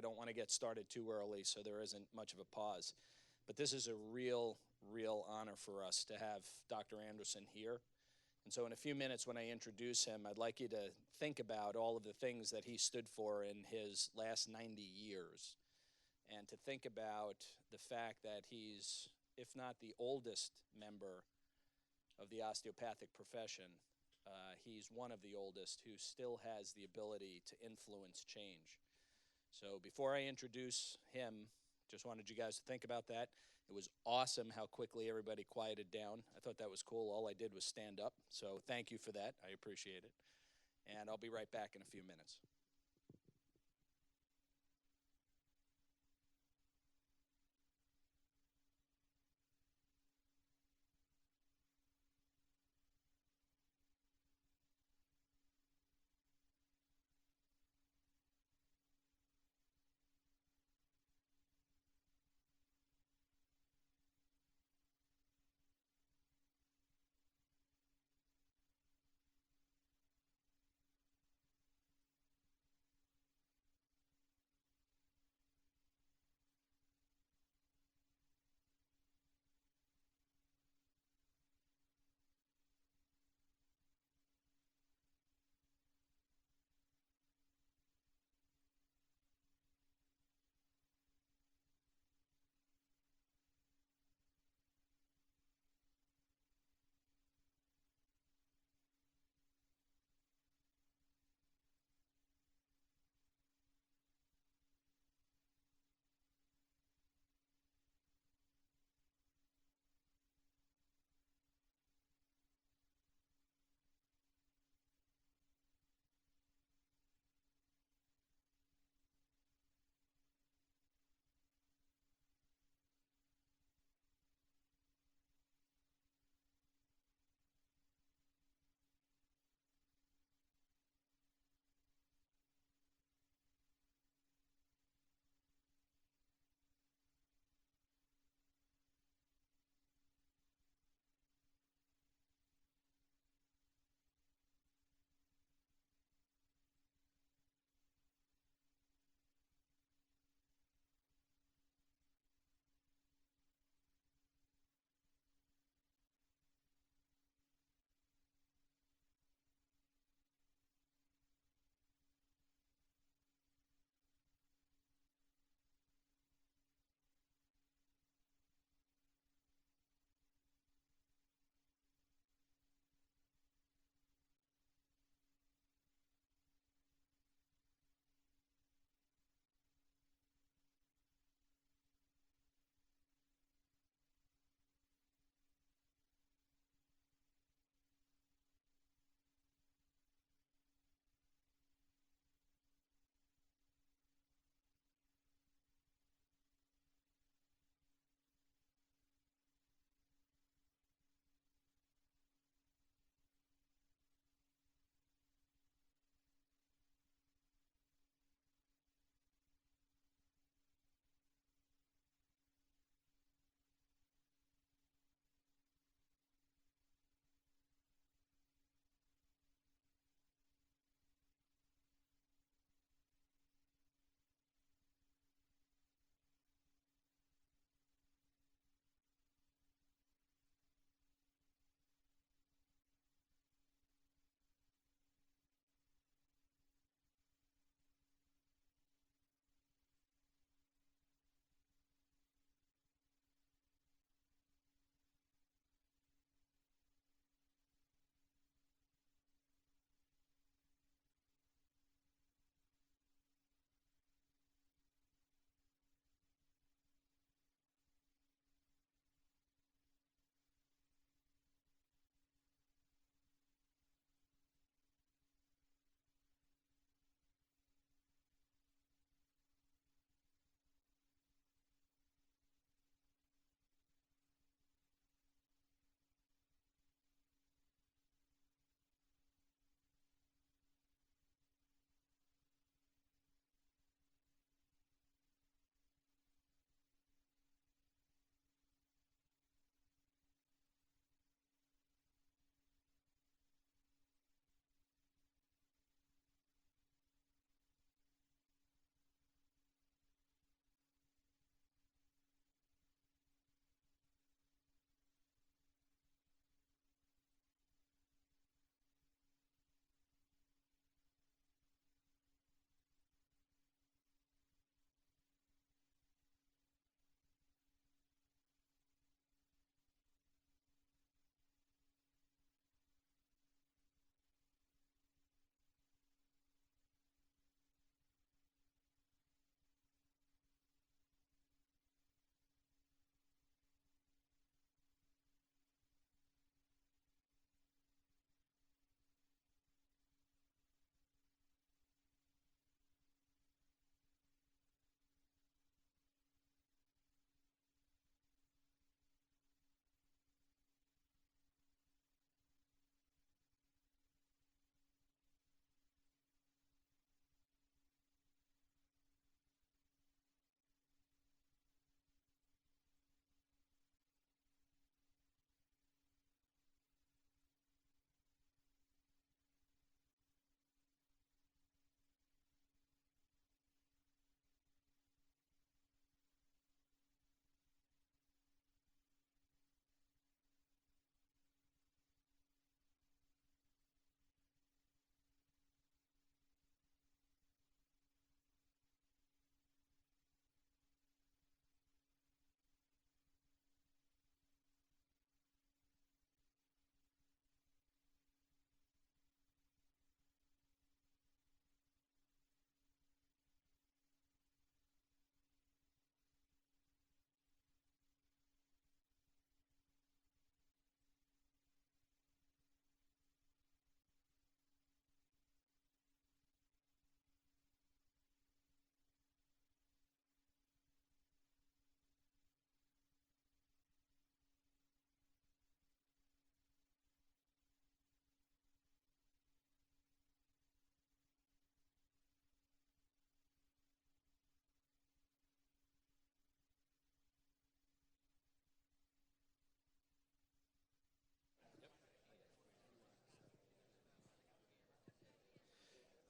I don't want to get started too early so there isn't much of a pause. But this is a real honor for us to have Dr. Anderson here. And so in a few minutes when I introduce him, I'd like you to think about all of the things that he stood for in his last 90 years. And to think about the fact that he's, if not the oldest member of the osteopathic profession, he's one of the oldest who still has the ability to influence change. So before I introduce him, just wanted you guys to think about that. It was awesome how quickly everybody quieted down. I thought that was cool. All I did was stand up. So thank you for that. I appreciate it. And I'll be right back in a few minutes.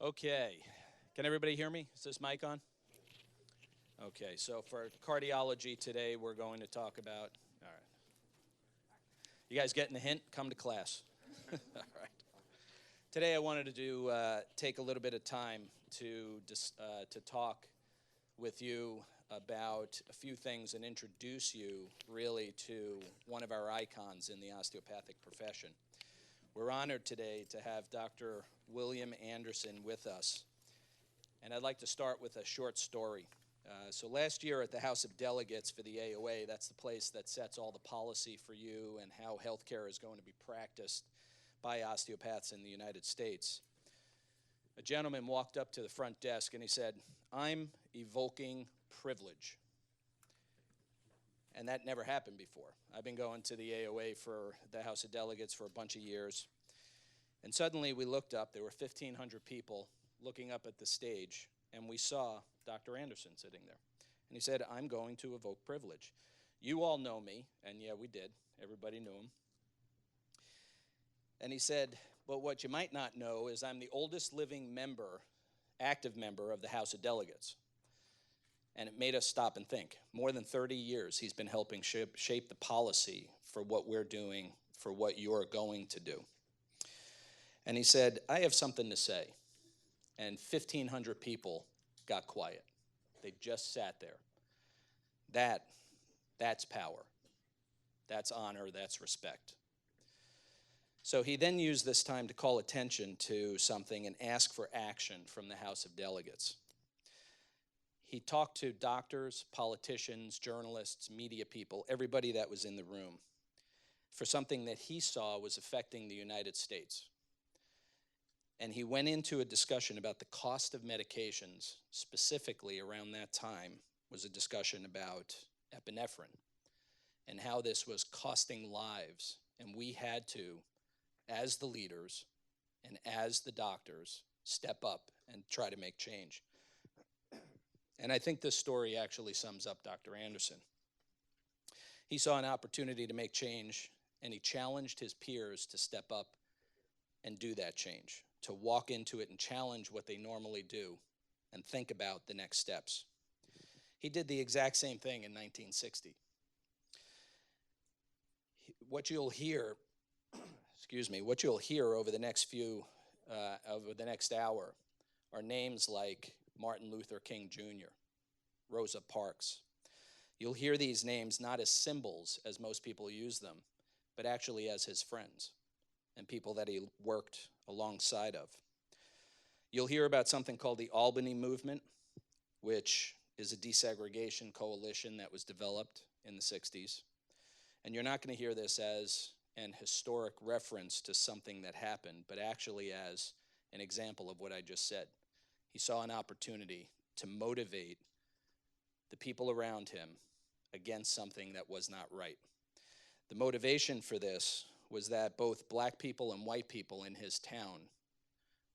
Okay. Can everybody hear me? Is this mic on? Okay, so for cardiology today, we're going to talk about, all right. You guys getting the hint? Come to class. All right. Today I wanted to take a little bit of time to talk with you about a few things and introduce you really to one of our icons in the osteopathic profession. We're honored today to have Dr. William Anderson with us. And I'd like to start with a short story. So last year at the House of Delegates for the AOA, that's the place that sets all the policy for you and how healthcare is going to be practiced by osteopaths in the United States. A gentleman walked up to the front desk and he said, "I'm evoking privilege." And that never happened before. I've been going to the AOA for the House of Delegates for a bunch of years. And suddenly we looked up, there were 1,500 people looking up at the stage, and we saw Dr. Anderson sitting there. And he said, "I'm going to evoke privilege. You all know me," and yeah, we did. Everybody knew him. And he said, "But what you might not know is I'm the oldest living member, active member of the House of Delegates." And it made us stop and think. More than 30 years he's been helping shape the policy for what we're doing, for what you're going to do. And he said, "I have something to say." And 1,500 people got quiet. They just sat there. That's power. That's honor. That's respect. So he then used this time to call attention to something and ask for action from the House of Delegates. He talked to doctors, politicians, journalists, media people, everybody that was in the room, for something that he saw was affecting the United States. And he went into a discussion about the cost of medications. Specifically around that time was a discussion about epinephrine and how this was costing lives. And we had to, as the leaders and as the doctors, step up and try to make change. And I think this story actually sums up Dr. Anderson. He saw an opportunity to make change, and he challenged his peers to step up and do that change, to walk into it and challenge what they normally do and think about the next steps. He did the exact same thing in 1960. What you'll hear, what you'll hear over the next hour are names like Martin Luther King Jr., Rosa Parks. You'll hear these names not as symbols, as most people use them, but actually as his friends and people that he worked alongside of. You'll hear about something called the Albany Movement, which is a desegregation coalition that was developed in the 60s. And you're not going to hear this as an historic reference to something that happened, but actually as an example of what I just said. He saw an opportunity to motivate the people around him against something that was not right. The motivation for this was that both black people and white people in his town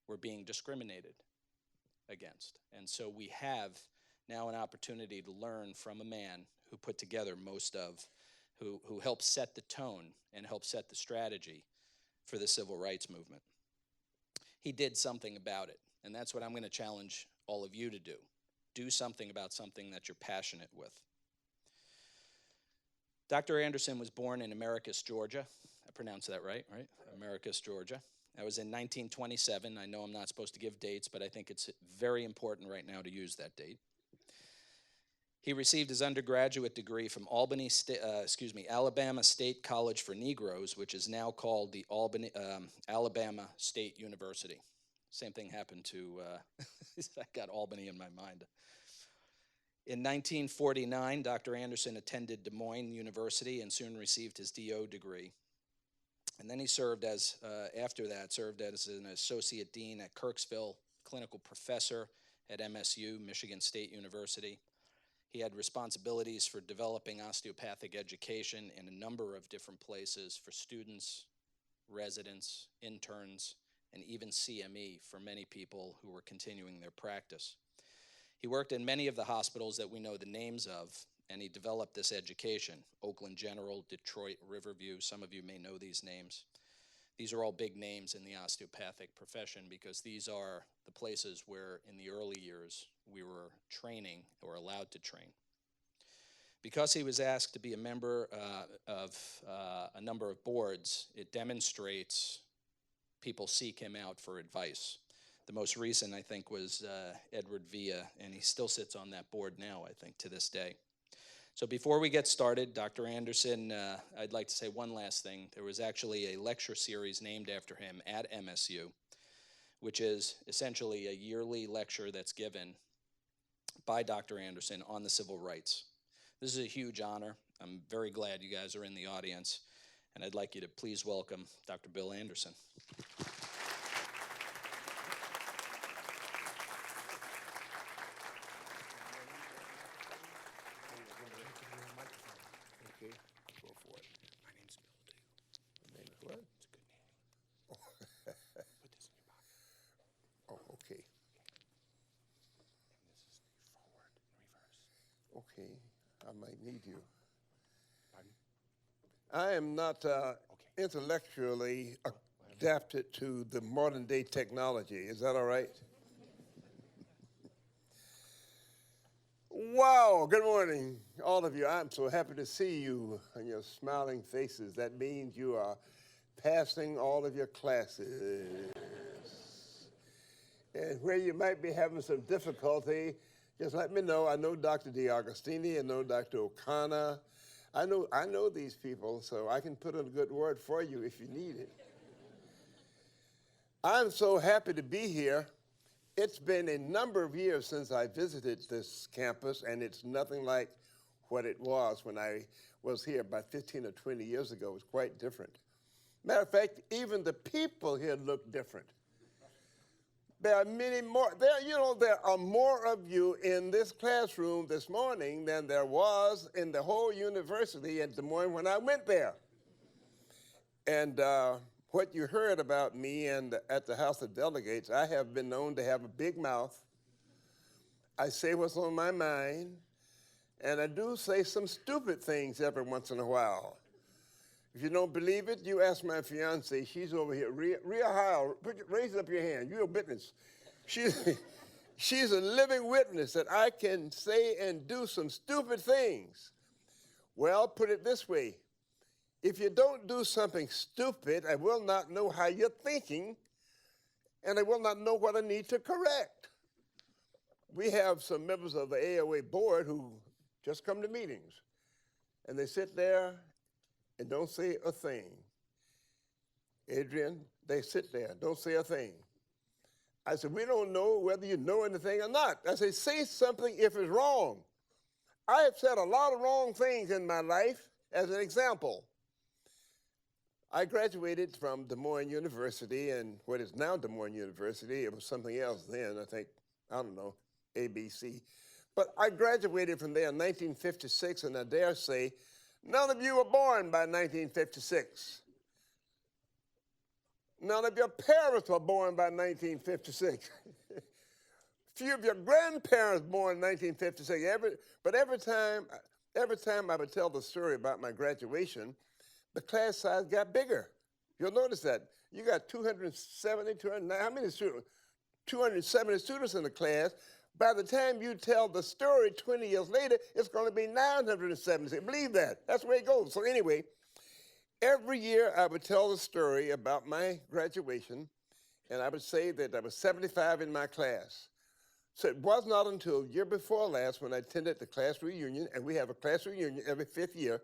were being discriminated against. And so we have now an opportunity to learn from a man who put together who helped set the tone and helped set the strategy for the civil rights movement. He did something about it, and that's what I'm going to challenge all of you to do. Do something about something that you're passionate with. Dr. Anderson was born in Americus, Georgia. I pronounced that right? Americus, Georgia. That was in 1927. I know I'm not supposed to give dates, but I think it's very important right now to use that date. He received his undergraduate degree from Alabama State College for Negroes, which is now called the Alabama State University. Same thing happened to, I got Albany in my mind. In 1949, Dr. Anderson attended Des Moines University and soon received his DO degree. And then he served as an associate dean at Kirksville, clinical professor at MSU, Michigan State University. He had responsibilities for developing osteopathic education in a number of different places for students, residents, interns, and even CME for many people who were continuing their practice. He worked in many of the hospitals that we know the names of, and he developed this education. Oakland General, Detroit, Riverview, some of you may know these names. These are all big names in the osteopathic profession because these are the places where in the early years we were training or allowed to train. Because he was asked to be a member of a number of boards, it demonstrates people seek him out for advice. The most recent, I think, was Edward Villa, and he still sits on that board now, I think, to this day. So before we get started, Dr. Anderson, I'd like to say one last thing. There was actually a lecture series named after him at MSU, which is essentially a yearly lecture that's given by Dr. Anderson on the civil rights. This is a huge honor. I'm very glad you guys are in the audience, and I'd like you to please welcome Dr. Bill Anderson. Okay, go for it. My name's Bill, too. Your name is what? It's a good name. Put this in your pocket. Oh, okay. And this is the forward and reverse. Okay, I might need you. Pardon? I am not intellectually adapted to the modern day technology. Is that all right? Wow, good morning, all of you. I'm so happy to see you and your smiling faces. That means you are passing all of your classes. And where you might be having some difficulty, just let me know. I know Dr. DeAugustini, I know Dr. O'Connor. I know these people, so I can put in a good word for you if you need it. I'm so happy to be here. It's been a number of years since I visited this campus, and it's nothing like what it was when I was here about 15 or 20 years ago. It was quite different. Matter of fact, even the people here look different. There are many more. There are more of you in this classroom this morning than there was in the whole university in Des Moines when I went there. And what you heard about me at the House of Delegates, I have been known to have a big mouth. I say what's on my mind, and I do say some stupid things every once in a while. If you don't believe it, you ask my fiance. She's over here. Rhea Heil, raise up your hand. You're a witness. She's a living witness that I can say and do some stupid things. Well, put it this way. If you don't do something stupid, I will not know how you're thinking, and I will not know what I need to correct. We have some members of the AOA board who just come to meetings, and they sit there and don't say a thing. Adrian, they sit there, don't say a thing. I said, we don't know whether you know anything or not. I said, say something if it's wrong. I have said a lot of wrong things in my life. As an example, I graduated from Des Moines University, and what is now Des Moines University, it was something else then, I think, I don't know, ABC. But I graduated from there in 1956, and I dare say, none of you were born by 1956. None of your parents were born by 1956. Few of your grandparents born in 1956. But every time I would tell the story about my graduation, the class size got bigger. You'll notice that. You got 270, 209, how many students? 270 students in the class. By the time you tell the story 20 years later, it's going to be 970. Believe that. That's the way it goes. So anyway, every year I would tell the story about my graduation, and I would say that there were 75 in my class. So it was not until the year before last when I attended the class reunion, and we have a class reunion every 5th year.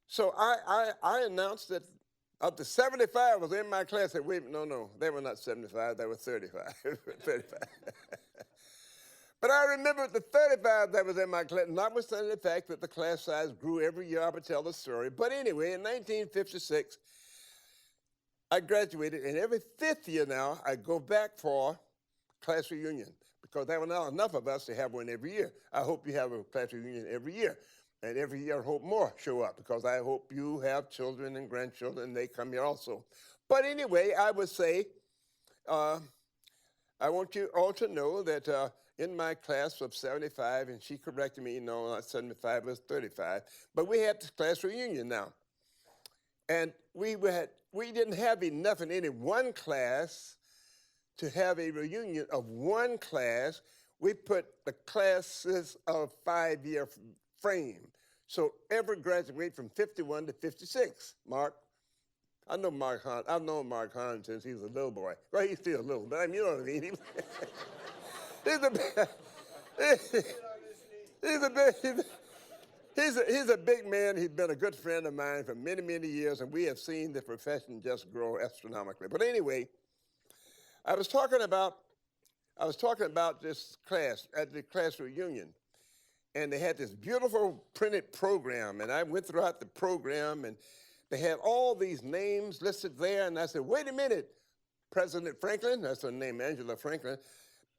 So I announced that of the 75 was in my class. I said, wait, no, they were not 75, they were 35. 35. But I remember the 35 that was in my class, notwithstanding the fact that the class size grew every year. I would tell the story. But anyway, in 1956, I graduated, and every 5th year now, I go back for class reunion because there were not enough of us to have one every year. I hope you have a class reunion every year. And every year I hope more show up because I hope you have children and grandchildren, and they come here also. But anyway, I would say, I want you all to know that in my class of 75, and she corrected me, no, not 75, it was 35, but we had this class reunion now. And we didn't have enough in any one class to have a reunion of one class. We put the classes of 5-year frame. So every graduate from 51 to 56. Mark, I know Mark Hahn. I've known Mark Hahn since he was a little boy. Well, he's still a little, but I mean, you know what I mean. He's a big man. He's been a good friend of mine for many, many years, and we have seen the profession just grow astronomically. But anyway, I was talking about this class at the class reunion, and they had this beautiful printed program, and I went throughout the program, and they had all these names listed there, and I said, wait a minute, President Franklin, that's her name, Angela Franklin,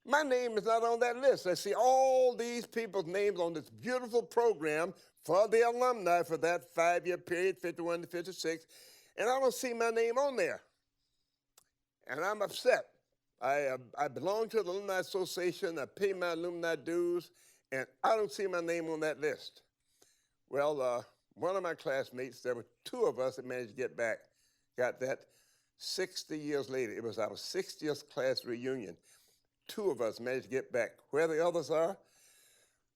my name is not on that list. I see all these people's names on this beautiful program for the alumni for that 5-year period, 51 to 56, and I don't see my name on there, and I'm upset. I belong to the Alumni Association, I pay my alumni dues, and I don't see my name on that list. Well, one of my classmates, there were 2 of us that managed to get back, got that 60 years later. It was our 60th class reunion. 2 of us managed to get back. Where the others are?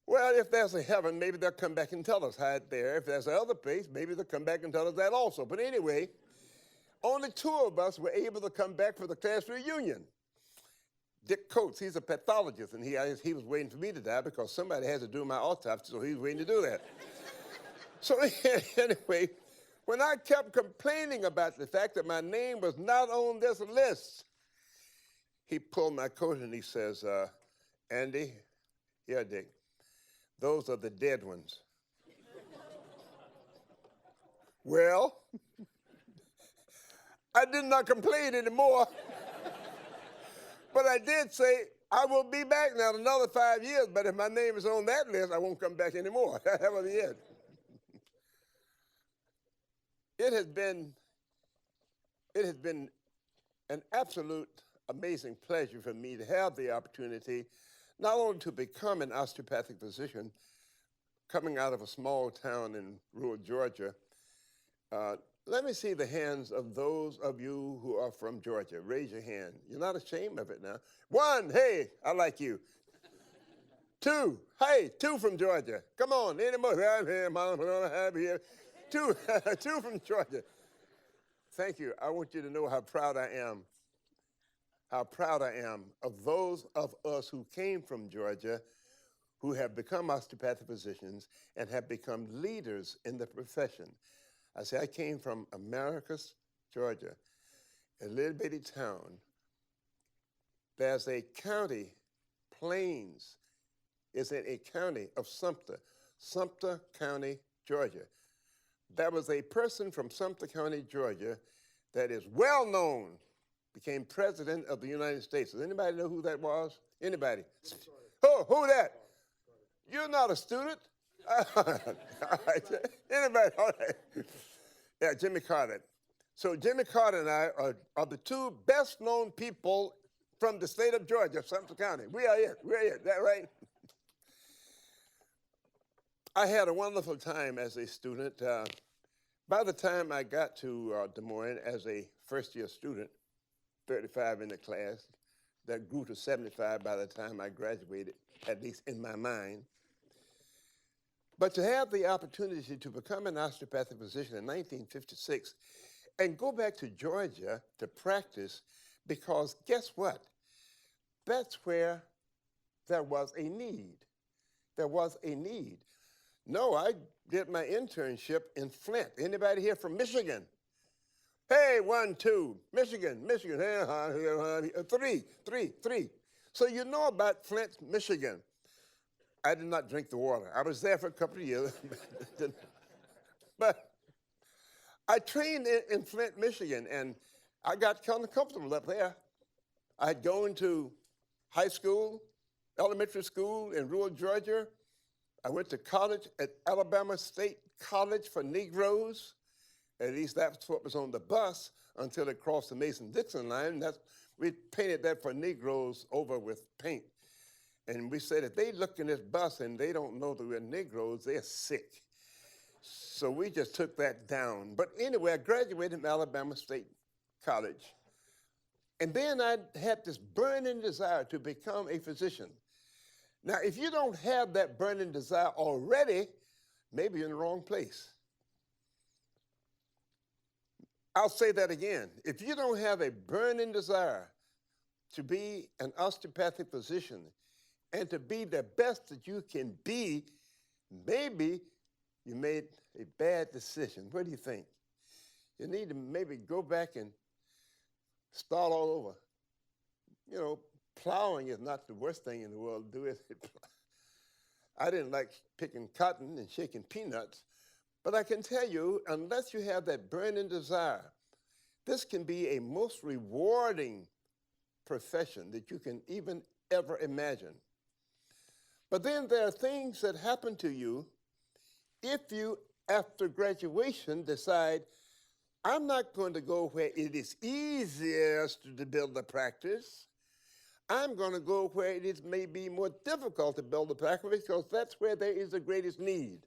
Well, if there's a heaven, maybe they'll come back and tell us how it's there. If there's another place, maybe they'll come back and tell us that also. But anyway, only 2 of us were able to come back for the class reunion. Dick Coates, he's a pathologist, and he was waiting for me to die because somebody had to do my autopsy, so he was waiting to do that. So anyway, when I kept complaining about the fact that my name was not on this list, he pulled my coat and he says, Andy, yeah, Dick, those are the dead ones. Well, I did not complain anymore. But I did say, I will be back now in another 5 years, but if my name is on that list, I won't come back anymore. That was the end. It has been an absolute amazing pleasure for me to have the opportunity not only to become an osteopathic physician coming out of a small town in rural Georgia. Let me see the hands of those of you who are from Georgia. Raise your hand. You're not ashamed of it now. 1, hey, I like you. 2, hey, 2 from Georgia. Come on, any more? 2 from Georgia. Thank you. I want you to know how proud I am. How proud I am of those of us who came from Georgia who have become osteopathic physicians and have become leaders in the profession. I say I came from Americus, Georgia, a little bitty town. There's a county, Plains, is in a county of Sumter County, Georgia. There was a person from Sumter County, Georgia, that is well known, became president of the United States. Does anybody know who that was? Anybody? Oh, who that? You're not a student? All right. Anybody? All right. Yeah, Jimmy Carter. So Jimmy Carter and I are the 2 best-known people from the state of Georgia, Sumter County. We are it. We're it. Is that right? I had a wonderful time as a student. By the time I got to Des Moines as a first-year student, 35 in the class, that grew to 75 by the time I graduated, at least in my mind. But to have the opportunity to become an osteopathic physician in 1956 and go back to Georgia to practice, because guess what? That's where there was a need. There was a need. No, I did my internship in Flint. Anybody here from Michigan? Hey, 1, 2, Michigan. 3. So you know about Flint, Michigan. I did not drink the water. I was there for a couple of years. But I trained in Flint, Michigan, and I got kind of comfortable up there. I'd go into high school, elementary school in rural Georgia. I went to college at Alabama State College for Negroes. At least that's what was on the bus until it crossed the Mason-Dixon line. We painted that for Negroes over with paint. And we said, if they look in this bus and they don't know that we're Negroes, they're sick. So we just took that down. But anyway, I graduated from Alabama State College. And then I had this burning desire to become a physician. Now, if you don't have that burning desire already, maybe you're in the wrong place. I'll say that again. If you don't have a burning desire to be an osteopathic physician and to be the best that you can be, maybe you made a bad decision. What do you think? You need to maybe go back and start all over. You know, plowing is not the worst thing in the world to do, is it? I didn't like picking cotton and shaking peanuts, but I can tell you, unless you have that burning desire, this can be a most rewarding profession that you can even ever imagine. But then there are things that happen to you if you, after graduation, decide, I'm not going to go where it is easiest to build a practice. I'm going to go where it is maybe more difficult to build a practice because that's where there is the greatest need.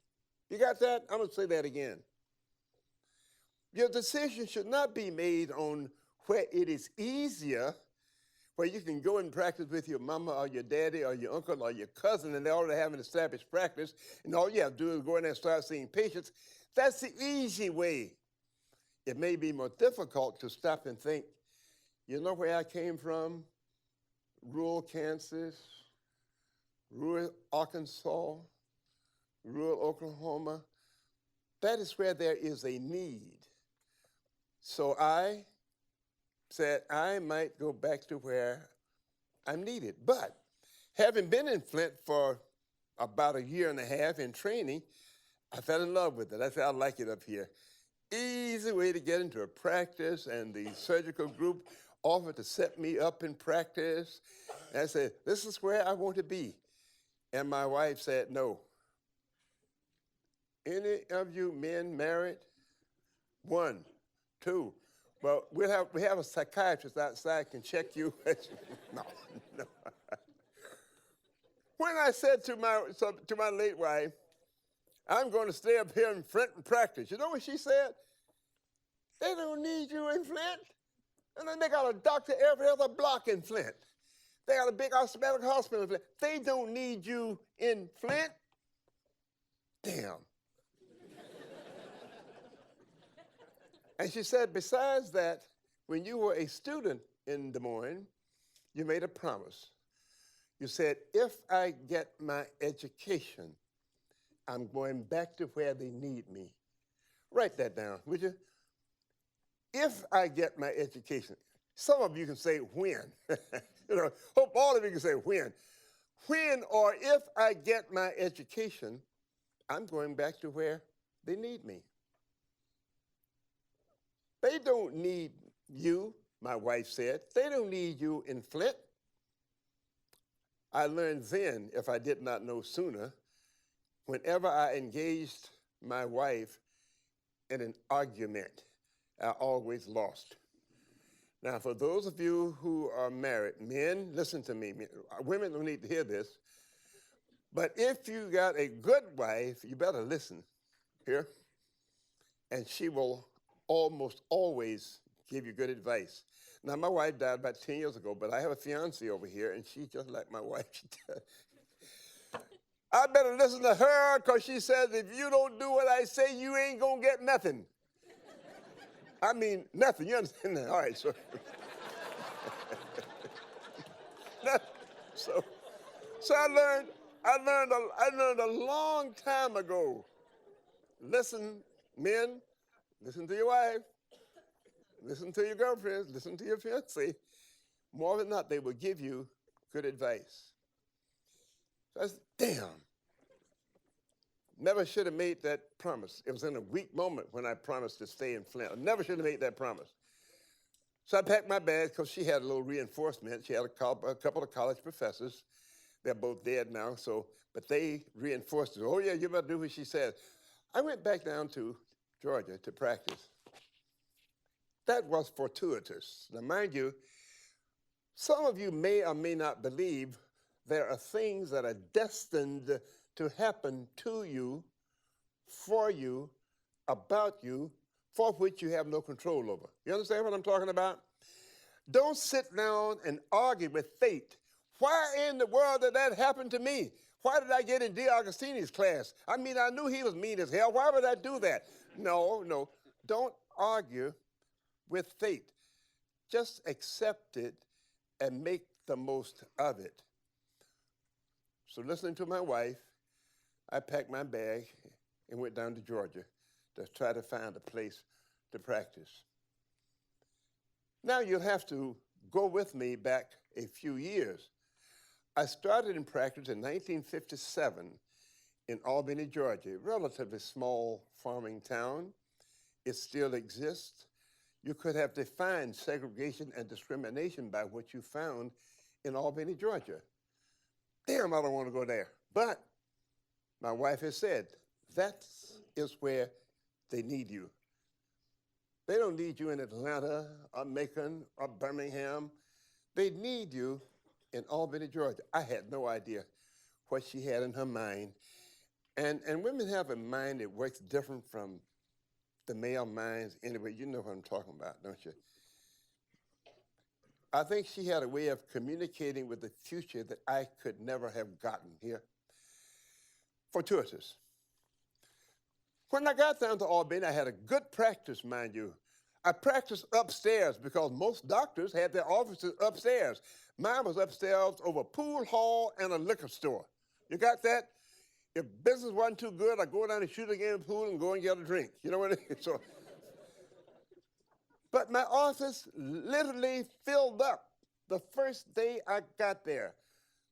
You got that? I'm going to say that again. Your decision should not be made on where it is easier, where you can go and practice with your mama or your daddy or your uncle or your cousin and they already have an established practice and all you have to do is go in there and start seeing patients. That's the easy way. It may be more difficult to stop and think, you know where I came from? Rural Kansas, rural Arkansas, rural Oklahoma. That is where there is a need. So I said I might go back to where I'm needed. But having been in Flint for about a year and a half in training, I fell in love with it. I said, I like it up here. Easy way to get into a practice, and the surgical group offered to set me up in practice. And I said, this is where I want to be. And my wife said, no. Any of you men married? 1, 2. Well, we have a psychiatrist outside can check you. No. When I said to my late wife, I'm going to stay up here in Flint and practice, you know what she said? They don't need you in Flint. And then they got a doctor every other block in Flint. They got a big medical hospital in Flint. They don't need you in Flint. Damn. And she said, besides that, when you were a student in Des Moines, you made a promise. You said, if I get my education, I'm going back to where they need me. Write that down, would you? If I get my education. Some of you can say when. You know, hope all of you can say when. When or if I get my education, I'm going back to where they need me. They don't need you, my wife said. They don't need you in Flint. I learned then, if I did not know sooner, whenever I engaged my wife in an argument, I always lost. Now, for those of you who are married, men, listen to me. Women don't need to hear this. But if you got a good wife, you better listen here. And she will almost always give you good advice. Now, my wife died about 10 years ago, but I have a fiancée over here, and she's just like my wife. I better listen to her because she says, if you don't do what I say, you ain't going to get nothing. I mean, nothing. You understand that? All right, so. So I learned a long time ago. Listen, men, listen to your wife. Listen to your girlfriends. Listen to your fiancé. More than not, they will give you good advice. So I said, damn. Never should have made that promise. It was in a weak moment when I promised to stay in Flint. I never should have made that promise. So I packed my bags because she had a little reinforcement. She had a couple of college professors. They're both dead now, but they reinforced it. Oh, yeah, you better do what she said. I went back down to Georgia to practice. That was fortuitous. Now, mind you, some of you may or may not believe there are things that are destined to happen to you, for you, about you for which you have no control over. You understand what I'm talking about? Don't sit down and argue with fate. Why in the world did that happen to me? Why did I get in D. Augustini's class? I mean, I knew he was mean as hell. Why would I do that? No. Don't argue with fate. Just accept it and make the most of it. So listening to my wife, I packed my bag and went down to Georgia to try to find a place to practice. Now you'll have to go with me back a few years. I started in practice in 1957 in Albany, Georgia, a relatively small farming town. It still exists. You could have defined segregation and discrimination by what you found in Albany, Georgia. Damn, I don't want to go there. But my wife has said, that is where they need you. They don't need you in Atlanta or Macon or Birmingham. They need you in Albany, Georgia. I had no idea what she had in her mind. And women have a mind that works different from the male minds. Anyway, you know what I'm talking about, don't you? I think she had a way of communicating with the future that I could never have gotten here. Fortuitous. When I got down to Albany, I had a good practice, mind you. I practiced upstairs because most doctors had their offices upstairs. Mine was upstairs over a pool hall and a liquor store. You got that? If business wasn't too good, I'd go down and shoot a game of pool and go and get a drink. You know what I mean? So, but my office literally filled up the first day I got there.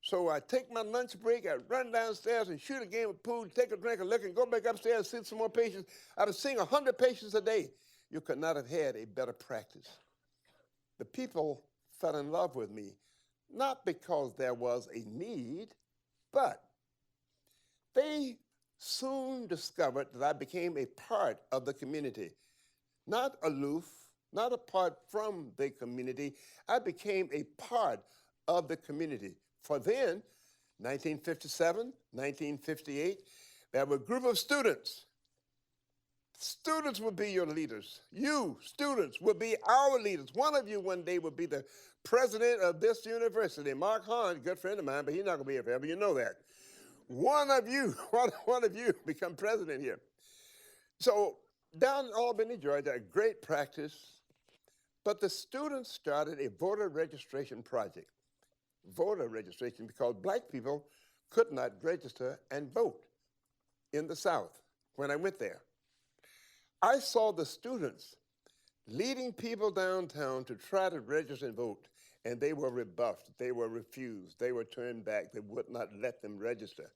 So I take my lunch break, I run downstairs and shoot a game of pool, take a drink of liquor, and go back upstairs and see some more patients. I was seeing 100 patients a day. You could not have had a better practice. The people fell in love with me, not because there was a need, but they soon discovered that I became a part of the community, not aloof, not apart from the community. I became a part of the community. For then, 1957, 1958, there were a group of students. Students would be your leaders. You, students, would be our leaders. One of you one day would be the president of this university. Mark Hahn, a good friend of mine, but he's not going to be here forever. You know that. One of you become president here. So down in Albany, Georgia, a great practice, but the students started a voter registration project. Voter registration because black people could not register and vote in the South when I went there. I saw the students leading people downtown to try to register and vote, and they were rebuffed, they were refused, they were turned back, they would not let them register.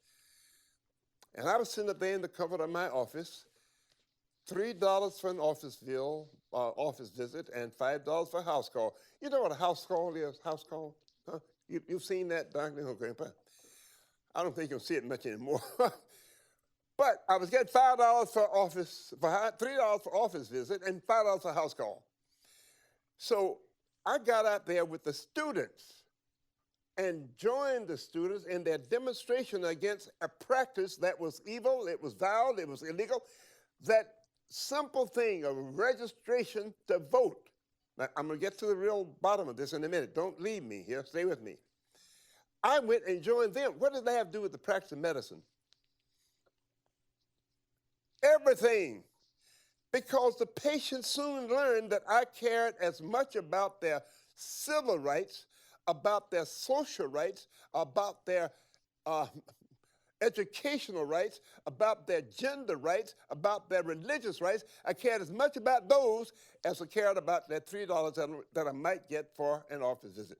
And I was sitting up there in the comfort of my office, $3 for an office visit, and $5 for a house call. You know what a house call is, house call? Huh? You've seen that, Dr. Grandpa? I don't think you'll see it much anymore. But I was getting $5 for $3 for office visit, and $5 for house call. So I got out there with the students and joined the students in their demonstration against a practice that was evil, it was vile, it was illegal. That simple thing of registration to vote. Now, I'm going to get to the real bottom of this in a minute. Don't leave me here. Stay with me. I went and joined them. What did they have to do with the practice of medicine? Everything. Because the patients soon learned that I cared as much about their civil rights, about their social rights, about their educational rights, about their gender rights, about their religious rights. I cared as much about those as I cared about that $3 that I might get for an office visit.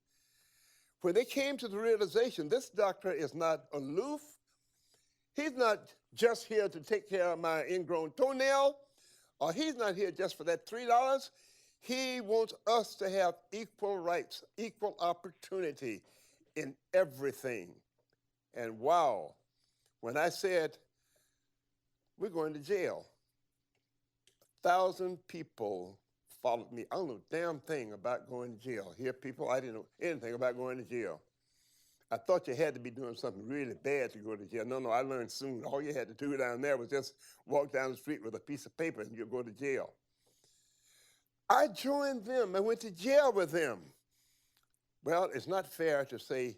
When they came to the realization, this doctor is not aloof. He's not just here to take care of my ingrown toenail, or he's not here just for that $3. He wants us to have equal rights, equal opportunity in everything. And wow, when I said, we're going to jail, 1,000 people followed me. I don't know a damn thing about going to jail. Here, people, I didn't know anything about going to jail. I thought you had to be doing something really bad to go to jail. No, I learned soon. All you had to do down there was just walk down the street with a piece of paper and you'll go to jail. I joined them. I went to jail with them. Well, it's not fair to say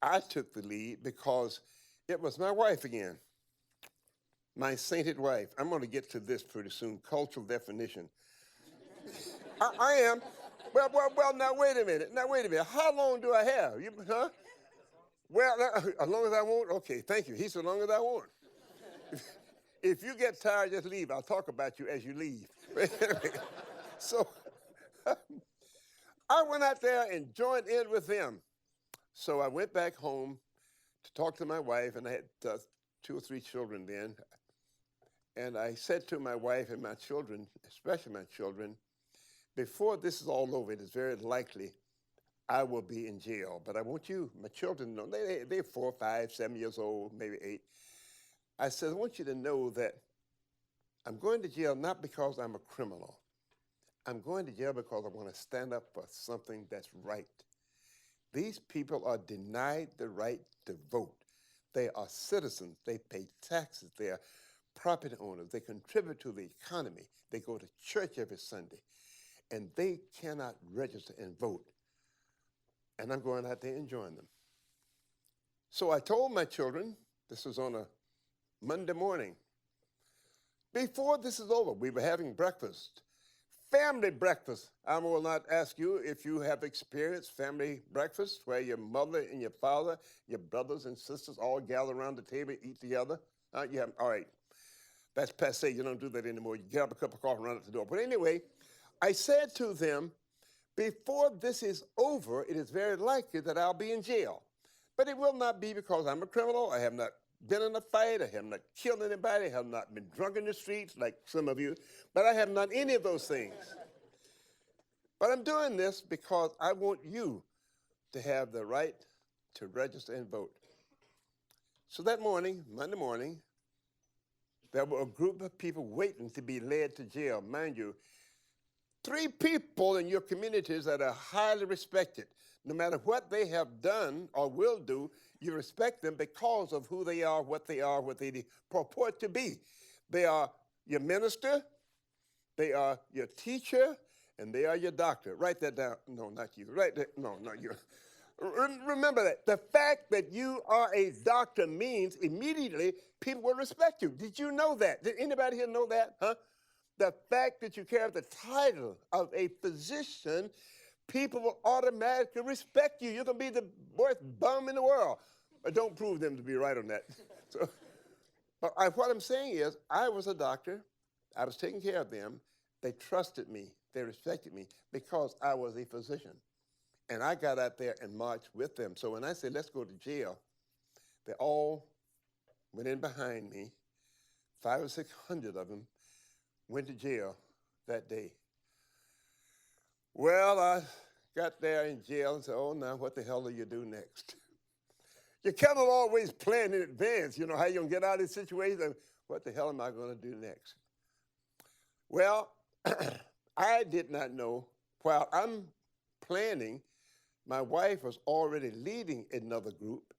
I took the lead because it was my wife again, my sainted wife. I'm going to get to this pretty soon, cultural definition. I am. Well, now wait a minute. How long do I have? Huh? Well, as long as I want? Okay, thank you. He said, as long as I want. If you get tired, just leave. I'll talk about you as you leave. So I went out there and joined in with them. So I went back home to talk to my wife, and I had 2 or 3 children then. And I said to my wife and my children, especially my children, before this is all over, it is very likely I will be in jail. But I want you, my children, to know, they're 4, 5, 7 years old, maybe 8. I said, I want you to know that I'm going to jail not because I'm a criminal. I'm going to jail because I want to stand up for something that's right. These people are denied the right to vote. They are citizens. They pay taxes. They are property owners. They contribute to the economy. They go to church every Sunday. And they cannot register and vote. And I'm going out there and join them. So I told my children, this was on a Monday morning, before this is over, we were having breakfast, family breakfast. I will not ask you if you have experienced family breakfast where your mother and your father, your brothers and sisters all gather around the table, eat together. You have, all right, that's passé. You don't do that anymore. You get up a cup of coffee and run out the door. But anyway, I said to them, before this is over, it is very likely that I'll be in jail. But it will not be because I'm a criminal. I have not been in a fight. I have not killed anybody. I have not been drunk in the streets like some of you. But I have not any of those things. But I'm doing this because I want you to have the right to register and vote. So that morning, Monday morning, there were a group of people waiting to be led to jail. Mind you, 3 people in your communities that are highly respected. No matter what they have done or will do, you respect them because of who they are, what they purport to be. They are your minister, they are your teacher, and they are your doctor. Write that down. No, not you. Write that. No, not you. Remember that. The fact that you are a doctor means immediately people will respect you. Did you know that? Did anybody here know that? Huh? The fact that you carry the title of a physician, people will automatically respect you. You're going to be the worst bum in the world. But don't prove them to be right on that. So, but what I'm saying is, I was a doctor. I was taking care of them. They trusted me. They respected me because I was a physician. And I got out there and marched with them. So when I said, let's go to jail, they all went in behind me. 500 or 600 of them went to jail that day. Well, I got there in jail and said, oh, now what the hell do you do next? You cannot always plan in advance, you know, how you're going to get out of this situation. What the hell am I going to do next? Well, I did not know. While I'm planning, my wife was already leading another group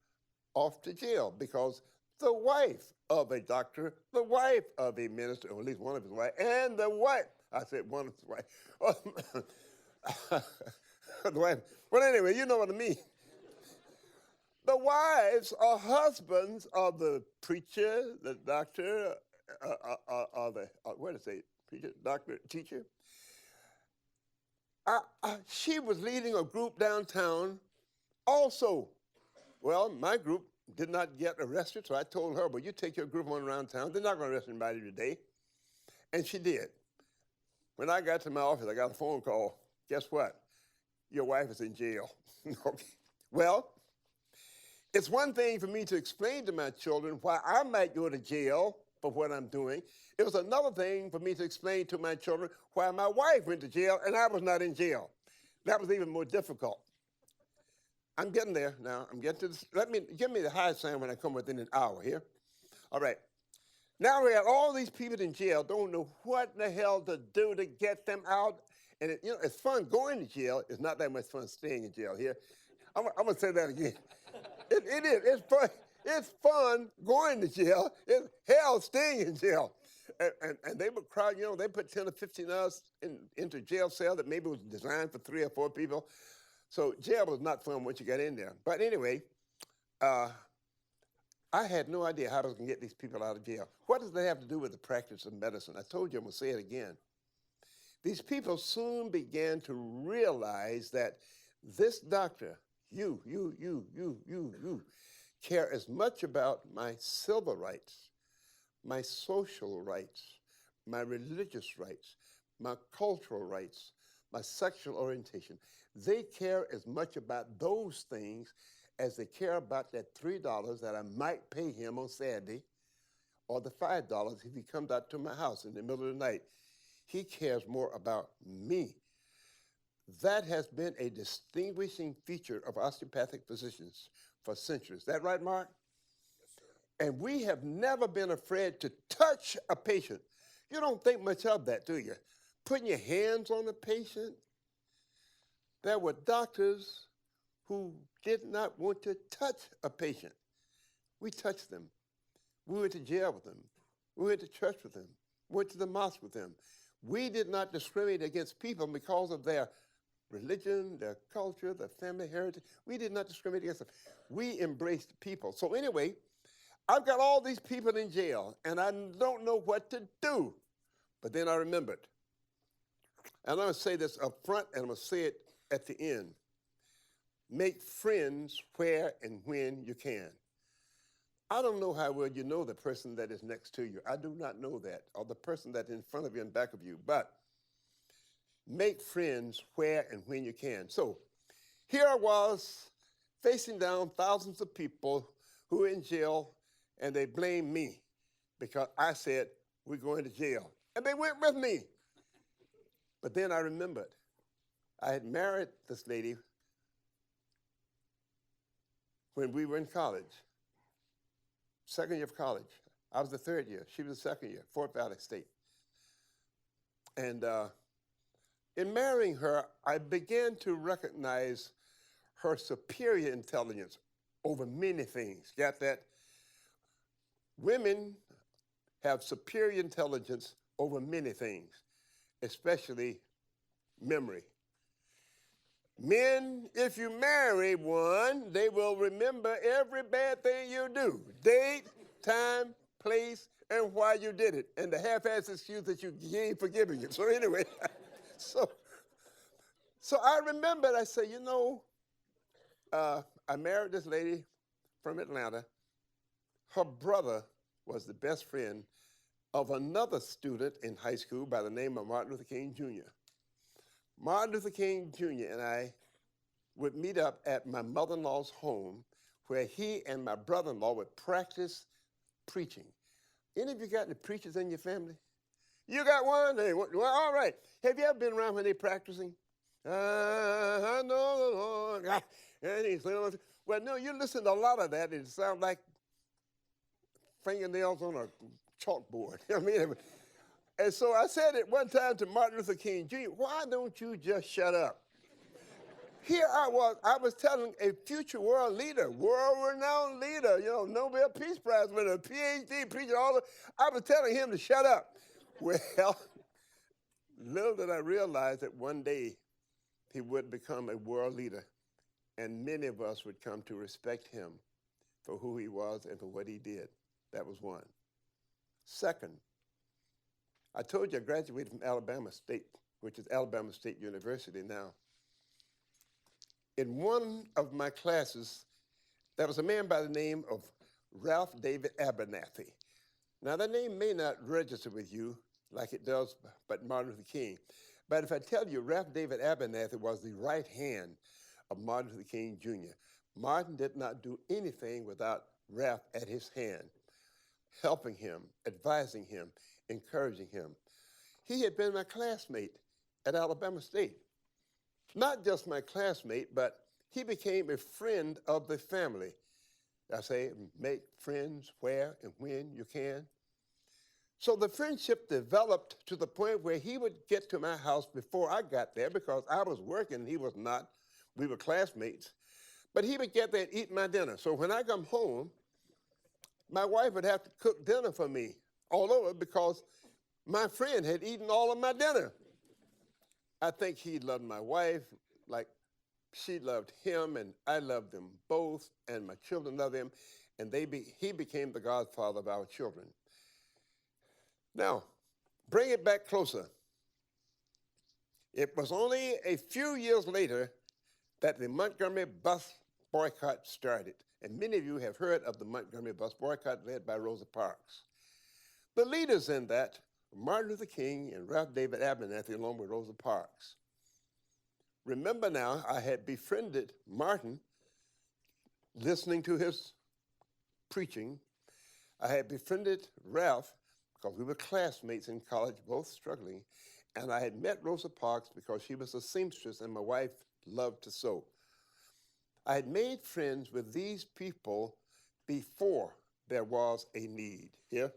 off to jail because the wife of a doctor, the wife of a minister, or at least one of his wives, and the wife, I said one of his wife. The wife. Well, anyway, you know what I mean. The wives or husbands of the preacher, the doctor, what did I say, preacher, doctor, teacher. She was leading a group downtown also. Well, my group did not get arrested, so I told her, well, you take your group on around town. They're not going to arrest anybody today. And she did. When I got to my office, I got a phone call. Guess what? Your wife is in jail. Okay. Well, it's one thing for me to explain to my children why I might go to jail for what I'm doing. It was another thing for me to explain to my children why my wife went to jail and I was not in jail. That was even more difficult. I'm getting there now. I'm getting to this. Give me the high sign when I come within an hour here. All right. Now we have all these people in jail, don't know what the hell to do to get them out. And it's fun going to jail. It's not that much fun staying in jail here. I'm going to say that again. It is. It's fun. It's fun going to jail. It's hell staying in jail. And they would crowd, they put 10 or 15 of us into a jail cell that maybe was designed for 3 or 4 people. So jail was not fun once you got in there. But anyway, I had no idea how I was going to get these people out of jail. What does that have to do with the practice of medicine? I told you, I'm going to say it again. These people soon began to realize that this doctor, you, care as much about my civil rights, my social rights, my religious rights, my cultural rights, my sexual orientation. They care as much about those things as they care about that $3 that I might pay him on Saturday, or the $5 if he comes out to my house in the middle of the night. He cares more about me. That has been a distinguishing feature of osteopathic physicians for centuries. Is that right, Mark? Yes, sir. And we have never been afraid to touch a patient. You don't think much of that, do you? Putting your hands on the patient. There were doctors who did not want to touch a patient. We touched them. We went to jail with them. We went to church with them. We went to the mosque with them. We did not discriminate against people because of their religion, their culture, their family heritage. We did not discriminate against them. We embraced people. So anyway, I've got all these people in jail, and I don't know what to do. But then I remembered. And I'm going to say this up front, and I'm going to say it at the end. Make friends where and when you can. I don't know how well you know the person that is next to you. I do not know that, or the person that's in front of you and back of you. But make friends where and when you can. So here I was facing down thousands of people who were in jail, and they blamed me because I said, we're going to jail. And they went with me. But then I remembered I had married this lady when we were in college. Second year of college. I was the third year. She was the second year, Fort Valley State. And in marrying her, I began to recognize her superior intelligence over many things. Got that? Women have superior intelligence over many things, especially memory. Men, if you marry one, they will remember every bad thing you do. Date, time, place, and why you did it. And the half-ass excuse that you ain't forgiving you. So anyway, so I remembered, I said, I married this lady from Atlanta. Her brother was the best friend of another student in high school by the name of Martin Luther King Jr. Martin Luther King Jr. and I would meet up at my mother-in-law's home where he and my brother-in-law would practice preaching. Any of you got any preachers in your family? You got one? Hey, well, all right. Have you ever been around when they're practicing? I know the Lord. And he's saying, well, no, you listen to a lot of that, it sounds like fingernails on a chalkboard. I mean, and so I said it one time to Martin Luther King Jr., why don't you just shut up? Here I was telling a future world leader, world-renowned leader, Nobel Peace Prize winner, PhD, preacher, I was telling him to shut up. Well, little did I realize that one day he would become a world leader, and many of us would come to respect him for who he was and for what he did. That was one. Second, I told you I graduated from Alabama State, which is Alabama State University now. In one of my classes, there was a man by the name of Ralph David Abernathy. Now, that name may not register with you like it does but Martin Luther King. But if I tell you Ralph David Abernathy was the right hand of Martin Luther King Jr., Martin did not do anything without Ralph at his hand, helping him, advising him, encouraging him. He had been my classmate at Alabama State. Not just my classmate, but he became a friend of the family. I say, make friends where and when you can. So the friendship developed to the point where he would get to my house before I got there because I was working and he was not. We were classmates. But he would get there and eat my dinner. So when I come home, my wife would have to cook dinner for me all over because my friend had eaten all of my dinner. I think he loved my wife like she loved him, and I loved them both, and my children loved him, and he became the godfather of our children. Now, bring it back closer. It was only a few years later that the Montgomery Bus Boycott started, and many of you have heard of the Montgomery Bus Boycott led by Rosa Parks. The leaders in that were Martin Luther King and Ralph David Abernathy, along with Rosa Parks. Remember now, I had befriended Martin, listening to his preaching. I had befriended Ralph because we were classmates in college, both struggling. And I had met Rosa Parks because she was a seamstress and my wife loved to sew. I had made friends with these people before there was a need. Here,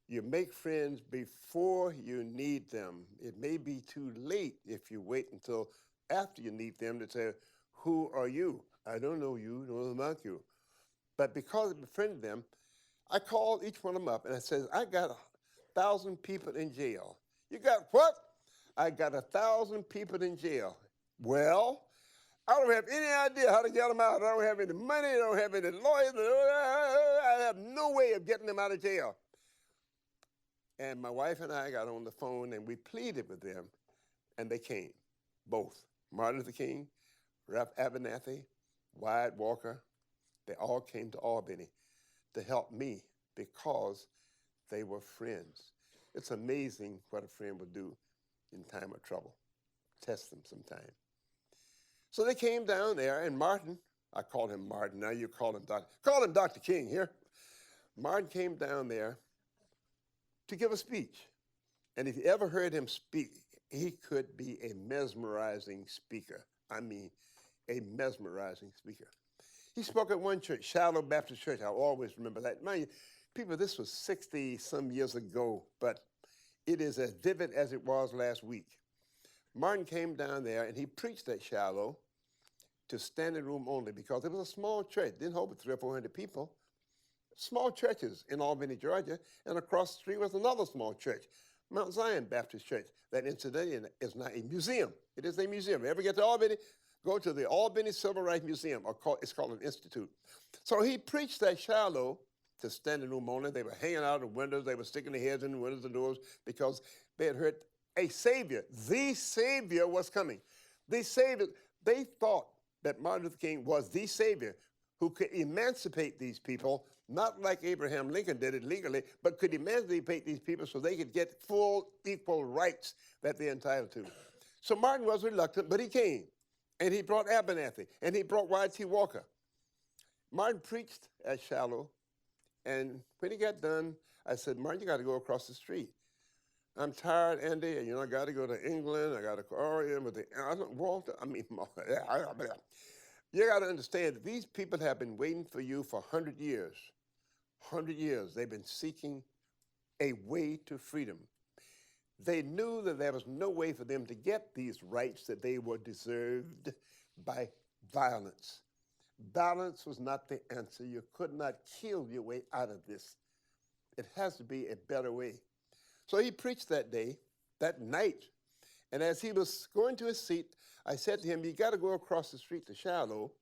you make friends before you need them. It may be too late if you wait until after you need them to say, who are you? I don't know you, don't know about you. But because I befriended them, I called each one of them up and I said, I got 1,000 people in jail. You got what? I got 1,000 people in jail. Well, I don't have any idea how to get them out. I don't have any money. I don't have any lawyers. I have no way of getting them out of jail. And my wife and I got on the phone and we pleaded with them, and they came, both. Martin Luther King, Ralph Abernathy, Wyatt Walker, they all came to Albany to help me because they were friends. It's amazing what a friend would do in time of trouble. Test them sometime. So they came down there, and Martin, I call him Martin, now you call him Dr. King here. Martin came down there to give a speech. And if you ever heard him speak, he could be a mesmerizing speaker. I mean, a mesmerizing speaker. He spoke at one church, Shiloh Baptist Church. I always remember that. Mind you, people, this was 60-some years ago, but it is as vivid as it was last week. Martin came down there, and he preached at Shiloh to standing room only because it was a small church. Didn't hold 300 or 400 people. Small churches in Albany, Georgia, and across the street was another small church, Mount Zion Baptist Church. That incidentally is now a museum. It is a museum. If you ever get to Albany, go to the Albany Civil Rights Museum, it's called an institute. So he preached at Shiloh to standing room only. They were hanging out the windows. They were sticking their heads in the windows and doors because they had heard a Savior. The Savior was coming. The Savior, they thought that Martin Luther King was the Savior who could emancipate these people, not like Abraham Lincoln did it legally, but could emancipate these people so they could get full, equal rights that they're entitled to. So Martin was reluctant, but he came, and he brought Abernathy, and he brought Y.T. Walker. Martin preached at Shiloh, and when he got done, I said, Martin, you got to go across the street. I'm tired, Andy, and I got to go to England. I got to go with the Walter. You got to understand that these people have been waiting for you for 100 years. 100 years. They've been seeking a way to freedom. They knew that there was no way for them to get these rights that they were deserved by violence. Violence was not the answer. You could not kill your way out of this. It has to be a better way. So he preached that day, that night, and as he was going to his seat, I said to him, you got to go across the street to Shiloh,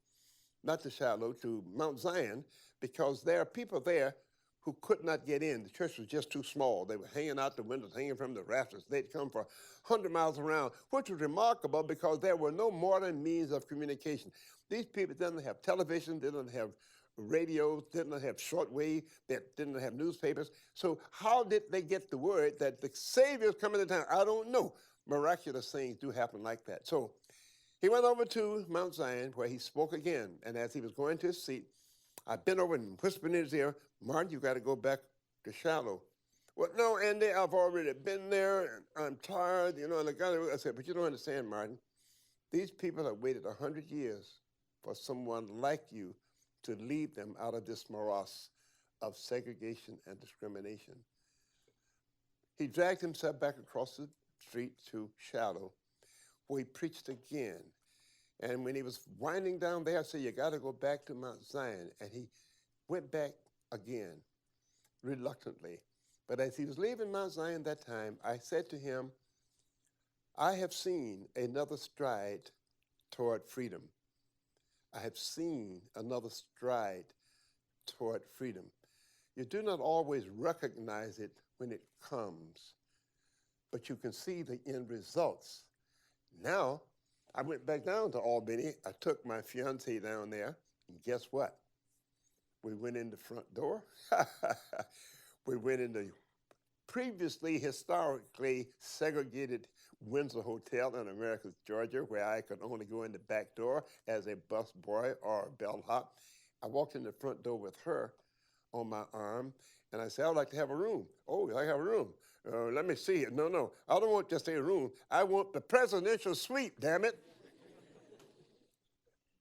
not to Shiloh, to Mount Zion, because there are people there who could not get in. The church was just too small. They were hanging out the windows, hanging from the rafters. They'd come for 100 miles around, which was remarkable because there were no modern means of communication. These people didn't have television, didn't have radios, didn't have shortwave, they didn't have newspapers. So how did they get the word that the Savior's coming to town? I don't know. Miraculous things do happen like that. So he went over to Mount Zion where he spoke again. And as he was going to his seat, I bent over and whispered in his ear, Martin, you got to go back to Shiloh. Well, no, Andy, I've already been there, and I'm tired, and I said, but you don't understand, Martin. These people have waited 100 years for someone like you to lead them out of this morass of segregation and discrimination. He dragged himself back across the street to Shiloh, where he preached again. And when he was winding down there, I said, you got to go back to Mount Zion. And he went back again, reluctantly. But as he was leaving Mount Zion that time, I said to him, I have seen another stride toward freedom. I have seen another stride toward freedom. You do not always recognize it when it comes, but you can see the end results. Now, I went back down to Albany. I took my fiance down there, and guess what? We went in the front door. We went in the previously historically segregated Windsor Hotel in Americus, Georgia, where I could only go in the back door as a busboy or a bellhop. I walked in the front door with her on my arm, and I said, I'd like to have a room. Oh, you like to have a room? Let me see it. No, I don't want just a room. I want the presidential suite, damn it.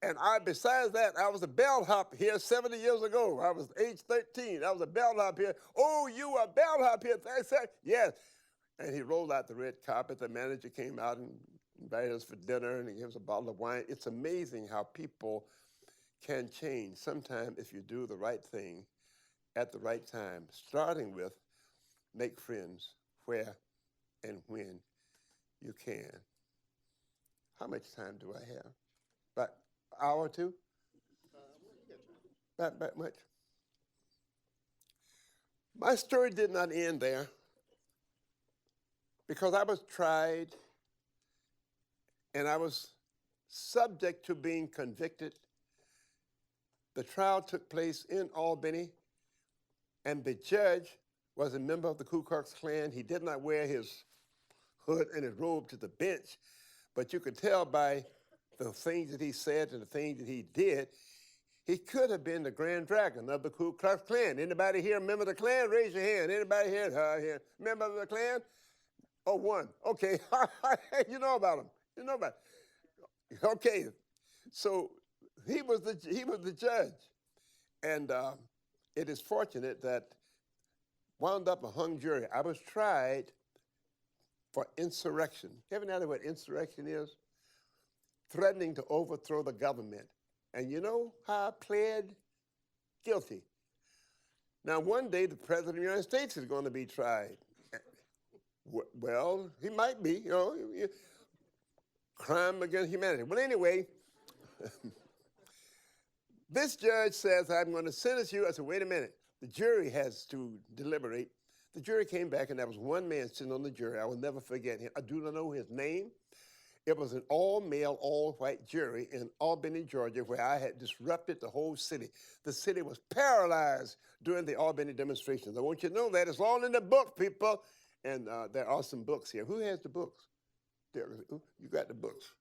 And besides that, I was a bellhop here 70 years ago. I was age 13. I was a bellhop here. Oh, you a bellhop here? I said, yes. And he rolled out the red carpet. The manager came out and invited us for dinner, and he gave us a bottle of wine. It's amazing how people can change sometimes if you do the right thing at the right time, starting with make friends where and when you can. How much time do I have? About an hour or two? Not much. My story did not end there because I was tried and I was subject to being convicted. The trial took place in Albany, and the judge was a member of the Ku Klux Klan. He did not wear his hood and his robe to the bench, but you could tell by the things that he said and the things that he did, he could have been the Grand Dragon of the Ku Klux Klan. Anybody here member of the Klan? Raise your hand. Anybody here member of the Klan? Oh, one. Okay. You know about him. You know about him. Okay. So he was the judge. And it is fortunate that wound up a hung jury. I was tried for insurrection. You ever know what insurrection is? Threatening to overthrow the government. And you know how I pled guilty. Now, one day, the President of the United States is going to be tried. Well, he might be, crime against humanity. Well, anyway, this judge says, I'm going to sentence you. I said, wait a minute. The jury has to deliberate. The jury came back, and there was one man sitting on the jury. I will never forget him. I do not know his name. It was an all-male, all-white jury in Albany, Georgia, where I had disrupted the whole city. The city was paralyzed during the Albany demonstrations. I want you to know that. It's all in the book, people. And there are some books here. Who has the books? There, you got the books.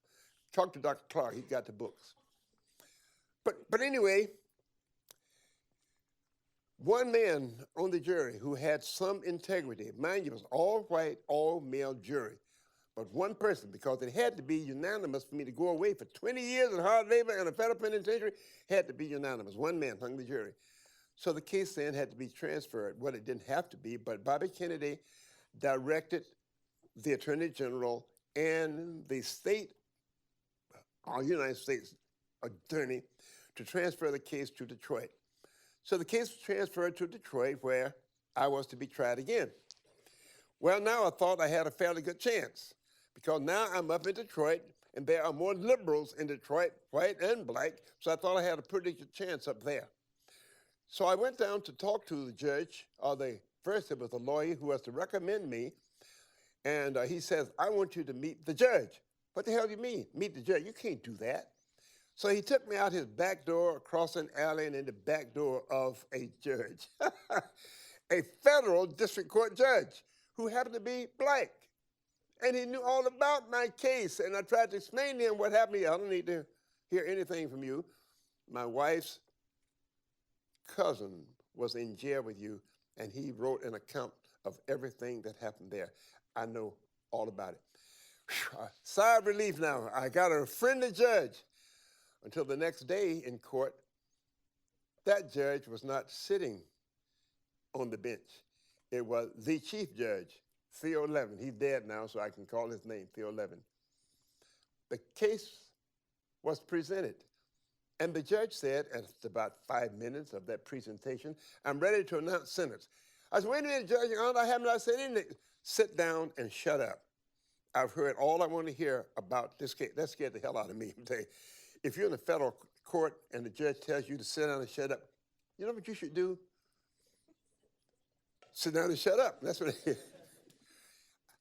Talk to Dr. Clark. He got the books. But anyway, one man on the jury who had some integrity, mind you, it was all-white, all-male jury. But one person, because it had to be unanimous for me to go away for 20 years in hard labor and a federal penitentiary, had to be unanimous. One man hung the jury. So the case then had to be transferred. Well, it didn't have to be, but Bobby Kennedy directed the Attorney General and the United States Attorney to transfer the case to Detroit. So the case was transferred to Detroit, where I was to be tried again. Well, now I thought I had a fairly good chance, because now I'm up in Detroit, and there are more liberals in Detroit, white and black, so I thought I had a pretty good chance up there. So I went down to talk to the judge, first it was the lawyer who was to recommend me, and he says, I want you to meet the judge. What the hell do you mean, meet the judge? You can't do that. So he took me out his back door, across an alley, and in the back door of a judge, a federal district court judge who happened to be black. And he knew all about my case, and I tried to explain to him what happened here. I don't need to hear anything from you. My wife's cousin was in jail with you, and he wrote an account of everything that happened there. I know all about it. Whew, sigh of relief now. I got a friendly judge. Until the next day in court, that judge was not sitting on the bench. It was the chief judge, Theo Levin. He's dead now, so I can call his name, Theo Levin. The case was presented. And the judge said, after about 5 minutes of that presentation, I'm ready to announce sentence. I said, wait a minute, Judge, Your Honor, I have not said anything. Sit down and shut up. I've heard all I want to hear about this case. That scared the hell out of me. If you're in a federal court and the judge tells you to sit down and shut up, you know what you should do? Sit down and shut up. That's what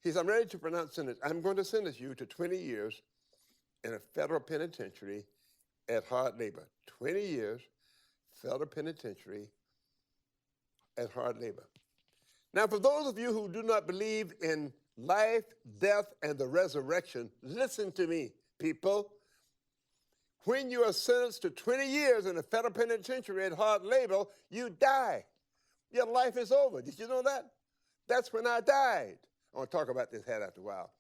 he said, I'm ready to pronounce sentence. I'm going to sentence you to 20 years in a federal penitentiary at hard labor. 20 years, federal penitentiary at hard labor. Now, for those of you who do not believe in life, death, and the resurrection, listen to me, people. When you are sentenced to 20 years in a federal penitentiary at hard labor, you die. Your life is over. Did you know that? That's when I died. I want to talk about this head after a while.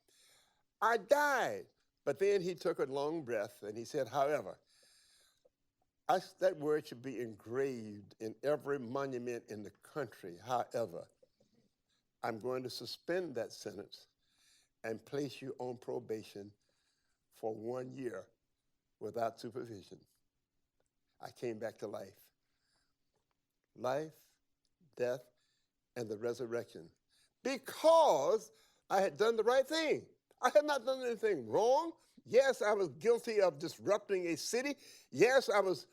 I died. But then he took a long breath and he said, however, that word should be engraved in every monument in the country. However, I'm going to suspend that sentence and place you on probation for 1 year without supervision. I came back to life. Life, death, and the resurrection. Because I had done the right thing. I had not done anything wrong. Yes, I was guilty of disrupting a city. Yes, I was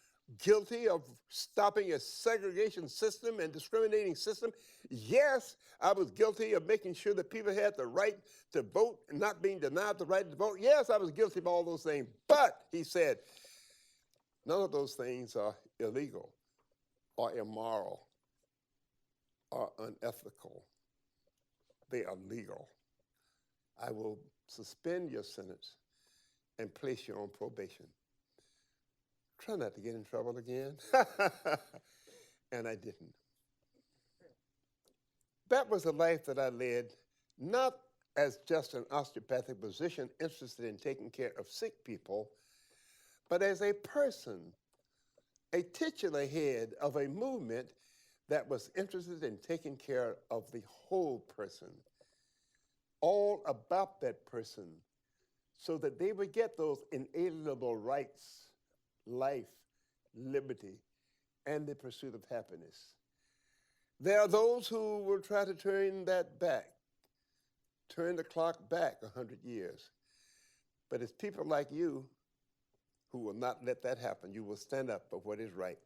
guilty of stopping a segregation system and discriminating system. Yes, I was guilty of making sure that people had the right to vote and not being denied the right to vote. Yes, I was guilty of all those things. But, he said, none of those things are illegal or immoral or unethical. They are legal. I will suspend your sentence and place you on probation. Try not to get in trouble again. And I didn't. That was a life that I led, not as just an osteopathic physician interested in taking care of sick people, but as a person, a titular head of a movement that was interested in taking care of the whole person, all about that person, so that they would get those inalienable rights, life, liberty, and the pursuit of happiness. There are those who will try to turn that back, turn the clock back 100 years. But it's people like you who will not let that happen. You will stand up for what is right.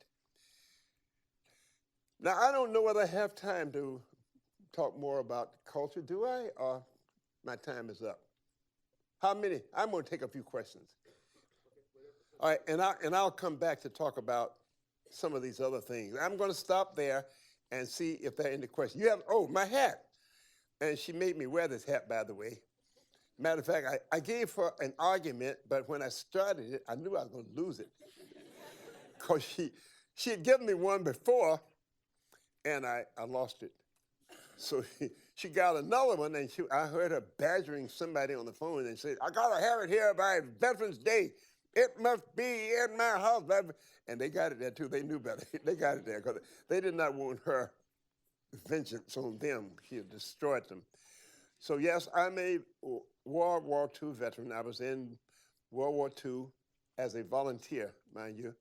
Now, I don't know whether I have time to talk more about culture. Do I? Or my time is up? How many? I'm going to take a few questions. All right, and I'll come back to talk about some of these other things. I'm going to stop there and see if there are any questions. You have, oh, my hat. And she made me wear this hat, by the way. Matter of fact, I gave her an argument, but when I started it, I knew I was going to lose it. Because she had given me one before, and I lost it. So she got another one, and I heard her badgering somebody on the phone, and said, I got to have it here by Veterans Day. It must be in my house. And they got it there, too. They knew better. They got it there because they did not want her vengeance on them. She had destroyed them. So, yes, I'm a World War II veteran. I was in World War II as a volunteer, mind you.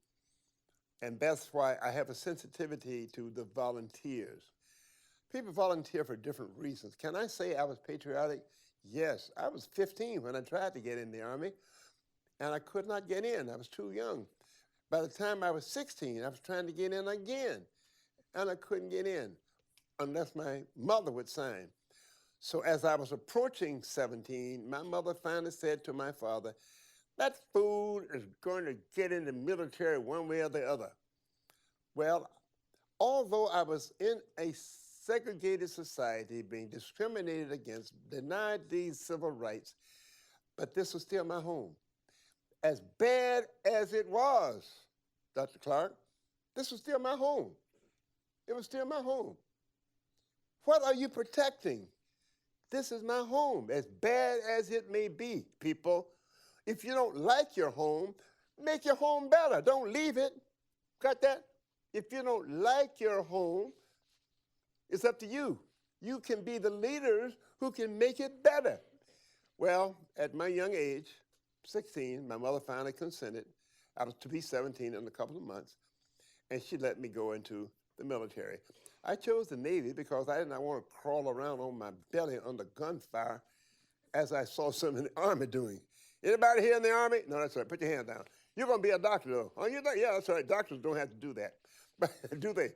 And that's why I have a sensitivity to the volunteers. People volunteer for different reasons. Can I say I was patriotic? Yes. I was 15 when I tried to get in the Army, and I could not get in. I was too young. By the time I was 16, I was trying to get in again, and I couldn't get in unless my mother would sign. So as I was approaching 17, my mother finally said to my father, that fool is going to get in the military one way or the other. Well, although I was in a segregated society, being discriminated against, denied these civil rights, but this was still my home. As bad as it was, Dr. Clark, this was still my home. It was still my home. What are you protecting? This is my home, as bad as it may be, people. If you don't like your home, make your home better. Don't leave it. Got that? If you don't like your home, it's up to you. You can be the leaders who can make it better. Well, at my young age, 16, my mother finally consented. I was to be 17 in a couple of months, and she let me go into the military. I chose the Navy because I did not want to crawl around on my belly under gunfire as I saw some in the Army doing. Anybody here in the Army? No, that's right. Put your hand down. You're going to be a doctor, though. Oh, you're not? Yeah, that's right. Doctors don't have to do that. But do they?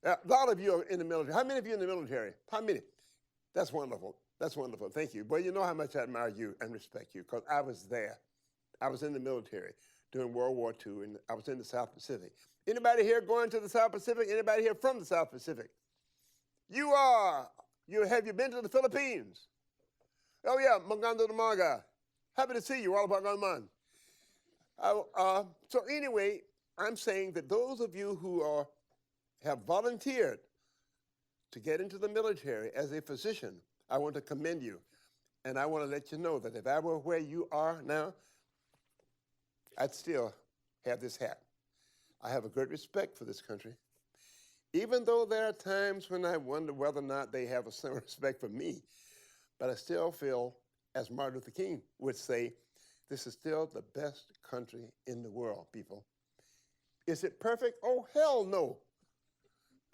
A lot of you are in the military. How many of you in the military? How many? That's wonderful. That's wonderful. Thank you. Well, you know how much I admire you and respect you because I was there. I was in the military during World War II, and I was in the South Pacific. Anybody here going to the South Pacific? Anybody here from the South Pacific? You are. Have you been to the Philippines? Oh, yeah, Maganda Umaga. Happy to see you, Walapaganman. So anyway, I'm saying that those of you who have volunteered to get into the military as a physician, I want to commend you. And I want to let you know that if I were where you are now, I'd still have this hat. I have a great respect for this country. Even though there are times when I wonder whether or not they have a similar respect for me, but I still feel, as Martin Luther King would say, this is still the best country in the world, people. Is it perfect? Oh, hell no.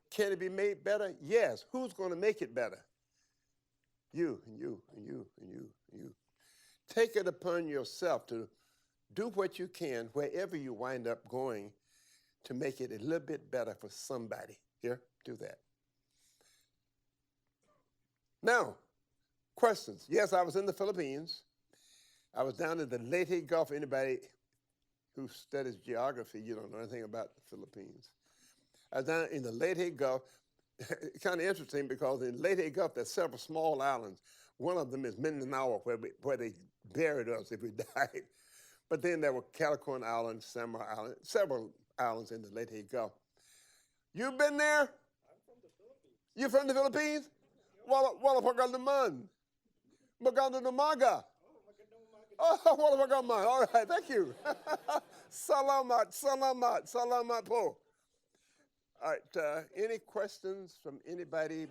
Can it be made better? Yes. Who's going to make it better? You, and you, and you, and you, and you. Take it upon yourself to do what you can wherever you wind up going to make it a little bit better for somebody. Here, do that. Now, questions. Yes, I was in the Philippines. I was down in the Leyte Gulf. Anybody who studies geography, you don't know anything about the Philippines. I was down in the Leyte Gulf. Kind of interesting because in Leyte Gulf, there's several small islands. One of them is Mindanao, where they buried us if we died. But then there were Calicorn Island, Samoa Island, several islands in the Leyte Gulf. You've been there? I'm from the Philippines. You're from the Philippines? Wala Paganaman. Maganda Umaga. Oh, Wala Paganaman. All right, thank you. Salamat, salamat, salamat po. All right, any questions from anybody?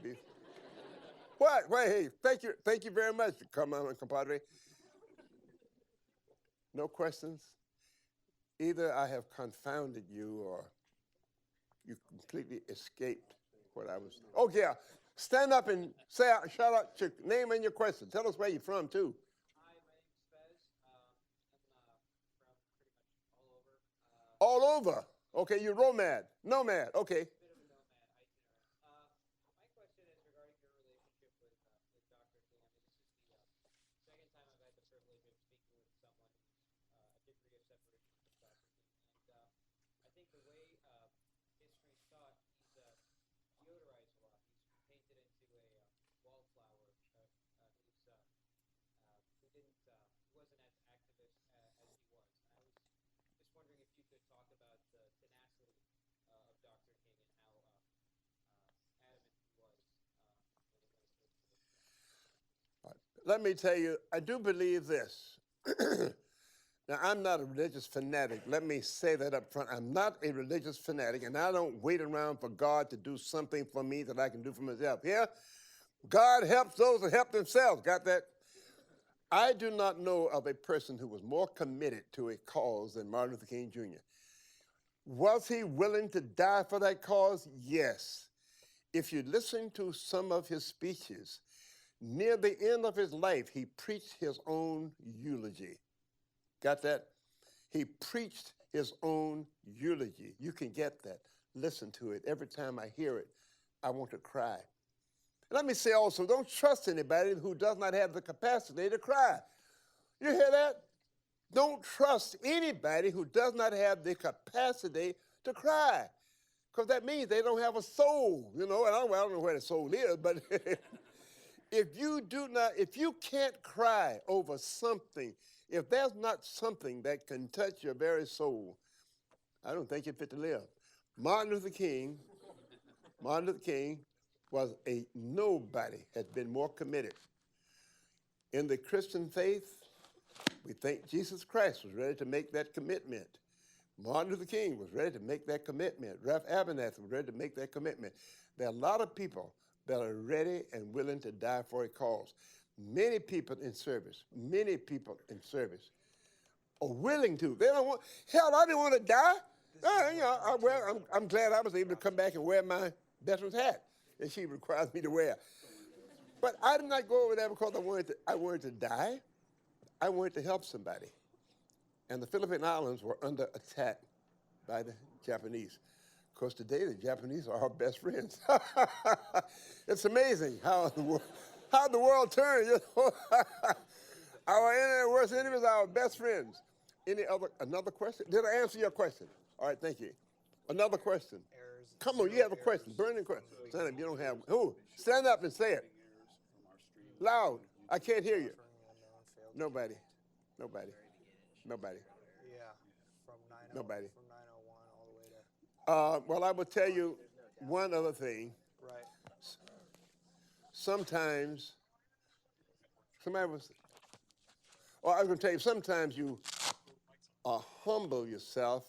What? Wait, hey, thank you very much. Come on, compadre. No questions? Either I have confounded you or you completely escaped what I was. Oh, yeah. Stand up and shout out your name and your question. Tell us where you're from, too. Hi, my name's Fez. I'm from pretty much all over. All over? Okay, you're nomad. Nomad, okay. A bit of a nomad, itinerant. My question is regarding your relationship with Dr. King. I mean, this is the second time I've had the privilege of speaking with someone who's a degree of separation from Dr. King. And I think the way history's taught, he's deodorized a lot. He's painted into a wallflower who wasn't as activist as he was. And I was just wondering if you could talk about the tenacity of Dr. King and how adamant he was when it came to this. Let me tell you, I do believe this. Now, I'm not a religious fanatic. Let me say that up front. I'm not a religious fanatic, and I don't wait around for God to do something for me that I can do for myself. Yeah? God helps those that help themselves. Got that? I do not know of a person who was more committed to a cause than Martin Luther King Jr. Was he willing to die for that cause? Yes. If you listen to some of his speeches, near the end of his life, he preached his own eulogy. Got that? He preached his own eulogy. You can get that. Listen to it. Every time I hear it, I want to cry. Let me say also, don't trust anybody who does not have the capacity to cry. You hear that? Don't trust anybody who does not have the capacity to cry, because that means they don't have a soul, you know, and I don't know where the soul is, but if you can't cry over something, if there's not something that can touch your very soul, I don't think you're fit to live. Martin Luther King was a nobody, has been more committed. In the Christian faith, we think Jesus Christ was ready to make that commitment. Martin Luther King was ready to make that commitment. Ralph Abernathy was ready to make that commitment. There are a lot of people that are ready and willing to die for a cause. Many people in service. or willing to. They don't want, hell, I didn't want to die. I'm glad I was able to come back and wear my veteran's hat that she requires me to wear. But I did not go over there because I wanted to die. I wanted to help somebody. And the Philippine Islands were under attack by the Japanese. Of course, today the Japanese are our best friends. It's amazing how the world turns. You know? Our worst enemies are our best friends. Another question? Did I answer your question? All right, thank you. Another question. Come on, you have a question. Burning question. Stand up, you don't have. Who? Stand up and say it. Loud. I can't hear you. Nobody. Yeah, from 901 Nobody. all the way to. Well, I will tell you one other thing. Right. Sometimes, I was going to tell you, sometimes you humble yourself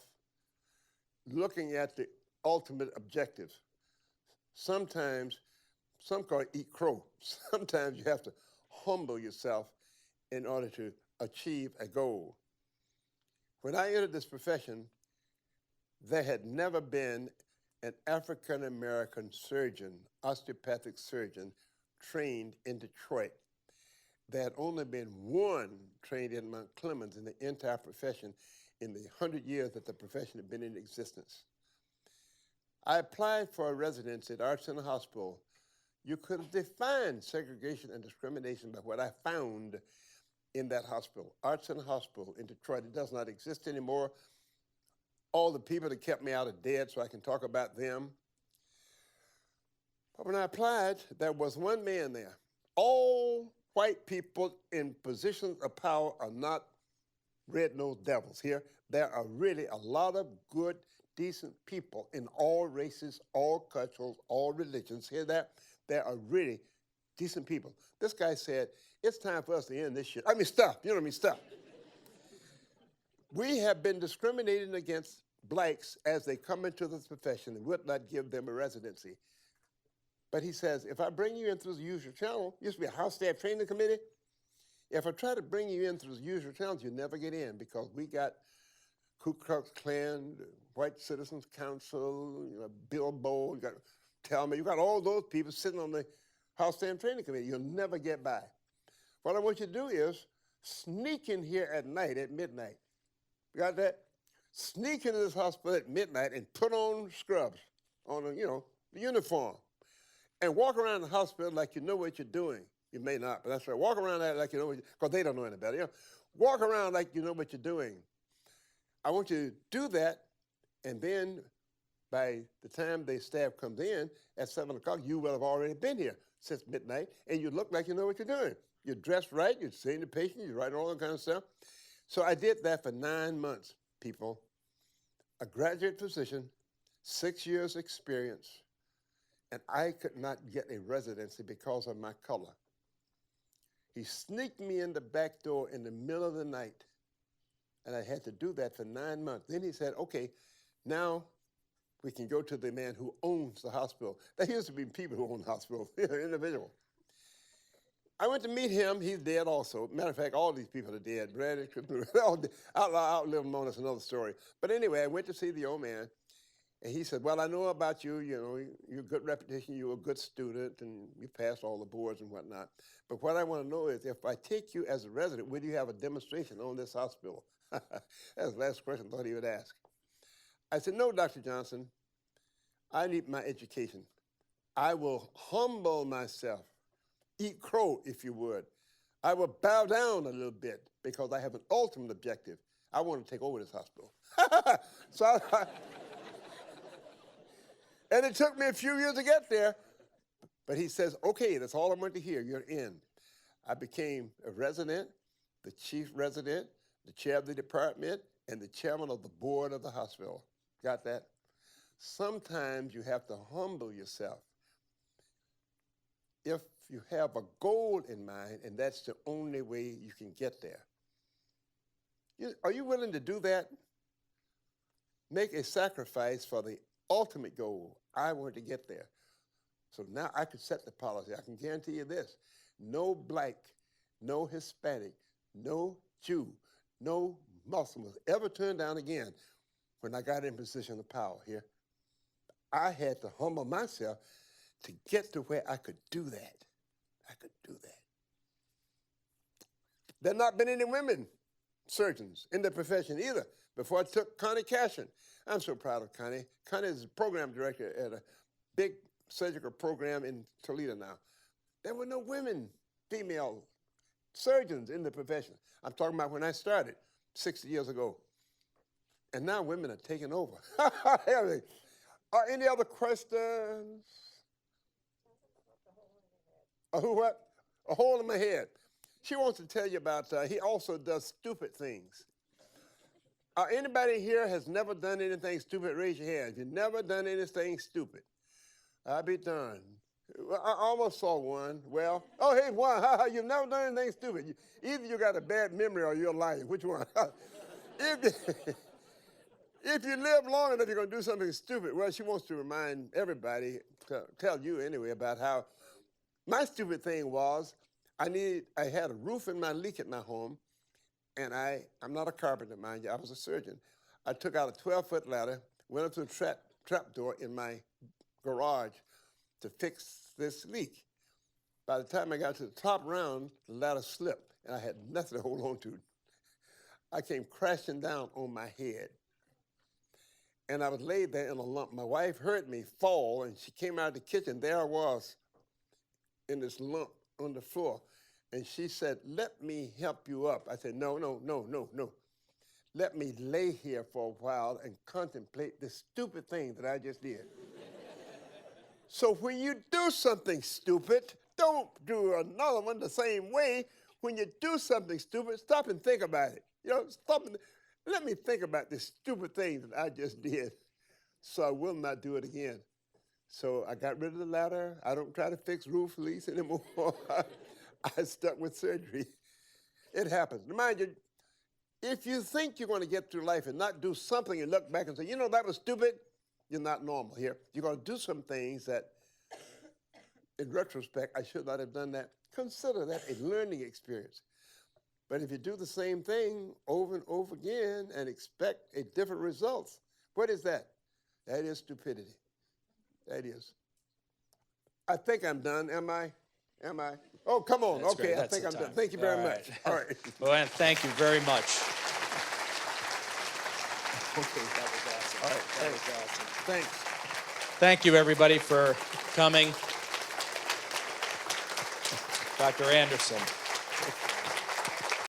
looking at the ultimate objective. Sometimes, some call it eat crow. Sometimes you have to humble yourself in order to achieve a goal. When I entered this profession, there had never been an African-American surgeon, osteopathic surgeon, trained in Detroit. There had only been one trained in Mount Clemens in the entire profession in the 100 years that the profession had been in existence. I applied for a residency at Arts Center Hospital. You could have defined segregation and discrimination by what I found in that hospital. Arts Center Hospital in Detroit, it does not exist anymore. All the people that kept me out are dead, so I can talk about them. But when I applied, there was one man there. All white people in positions of power are not red-nosed devils here. There are really a lot of good, decent people in all races, all cultures, all religions. Hear that? There are really decent people. This guy said, it's time for us to end this shit. I mean, stop. You know what I mean? Stop. We have been discriminating against blacks as they come into this profession and would not give them a residency. But he says, if I bring you in through the usual channel, used to be a house staff training committee. If I try to bring you in through the usual channels, you'll never get in because we got Ku Klux Klan, White Citizens Council, Bilbo, you got Tellman, you got all those people sitting on the house staff training committee. You'll never get by. What I want you to do is sneak in here at night, at midnight. You got that? Sneak into this hospital at midnight and put on scrubs, on the uniform, and walk around the hospital like you know what you're doing. You may not, but that's right. Walk around like you know what you're doing, because they don't know any better. Walk around like you know what you're doing. I want you to do that, and then by the time the staff comes in at 7 o'clock, you will have already been here since midnight, and you look like you know what you're doing. You're dressed right, you're seeing the patient, you're writing all that kind of stuff. So I did that for 9 months, people. A graduate physician, 6 years experience, and I could not get a residency because of my color. He sneaked me in the back door in the middle of the night, and I had to do that for 9 months. Then he said, okay, now we can go to the man who owns the hospital. There used to be people who own the hospital, individual. I went to meet him. He's dead also. Matter of fact, all these people are dead. Brad, outlive him on, that's another story. But anyway, I went to see the old man, and he said, well, I know about you. You're a good reputation. You're a good student, and you passed all the boards and whatnot. But what I want to know is, if I take you as a resident, will you have a demonstration on this hospital? That's the last question I thought he would ask. I said, no, Dr. Johnson, I need my education. I will humble myself, eat crow, if you would. I will bow down a little bit because I have an ultimate objective. I want to take over this hospital. And it took me a few years to get there. But he says, okay, that's all I want to hear. You're in. I became a resident, the chief resident, the chair of the department, and the chairman of the board of the hospital. Got that? Sometimes you have to humble yourself. If you have a goal in mind, and that's the only way you can get there. Are you willing to do that? Make a sacrifice for the ultimate goal. I want to get there. So now I can set the policy. I can guarantee you this. No black, no Hispanic, no Jew, no muscle was ever turned down again when I got in position of power here. I had to humble myself to get to where I could do that. I could do that. There have not been any women surgeons in the profession either before I took Connie Cashin. I'm so proud of Connie. Connie is the program director at a big surgical program in Toledo now. There were no women, female surgeons in the profession. I'm talking about when I started 60 years ago. And now women are taking over. Are any other questions? What? A hole in my head. She wants to tell you about, he also does stupid things. Anybody here has never done anything stupid? Raise your hand. If you've never done anything stupid, I'll be darned. I almost saw one. Well, oh, hey, one. You've never done anything stupid. Either you got a bad memory or you're lying. Which one? If you live long enough, you're going to do something stupid. Well, she wants to remind everybody, tell you anyway, about how my stupid thing was I had a roof in my leak at my home, and I'm not a carpenter, mind you. I was a surgeon. I took out a 12-foot ladder, went up to a trap door in my garage to fix this leak. By the time I got to the top round, the ladder slipped, and I had nothing to hold on to. I came crashing down on my head. And I was laid there in a lump. My wife heard me fall, and she came out of the kitchen. There I was in this lump on the floor. And she said, "Let me help you up." I said, no. Let me lay here for a while and contemplate this stupid thing that I just did. So when you do something stupid, don't do another one the same way. When you do something stupid, stop and think about it. Stop and let me think about this stupid thing that I just did, so I will not do it again. So I got rid of the ladder. I don't try to fix roof leaks anymore. I stuck with surgery. It happens. Mind you, if you think you're going to get through life and not do something and look back and say, that was stupid, you're not normal here. You're going to do some things that, in retrospect, I should not have done that. Consider that a learning experience. But if you do the same thing over and over again and expect a different result, what is that? That is stupidity. That is. I think I'm done. Am I? Oh, come on. That's okay, great. I think I'm done. Thank you very much. All right. Well, thank you very much. Okay. That was awesome. All right. That was awesome. Thanks. Thank you, everybody, for coming. Dr. Anderson.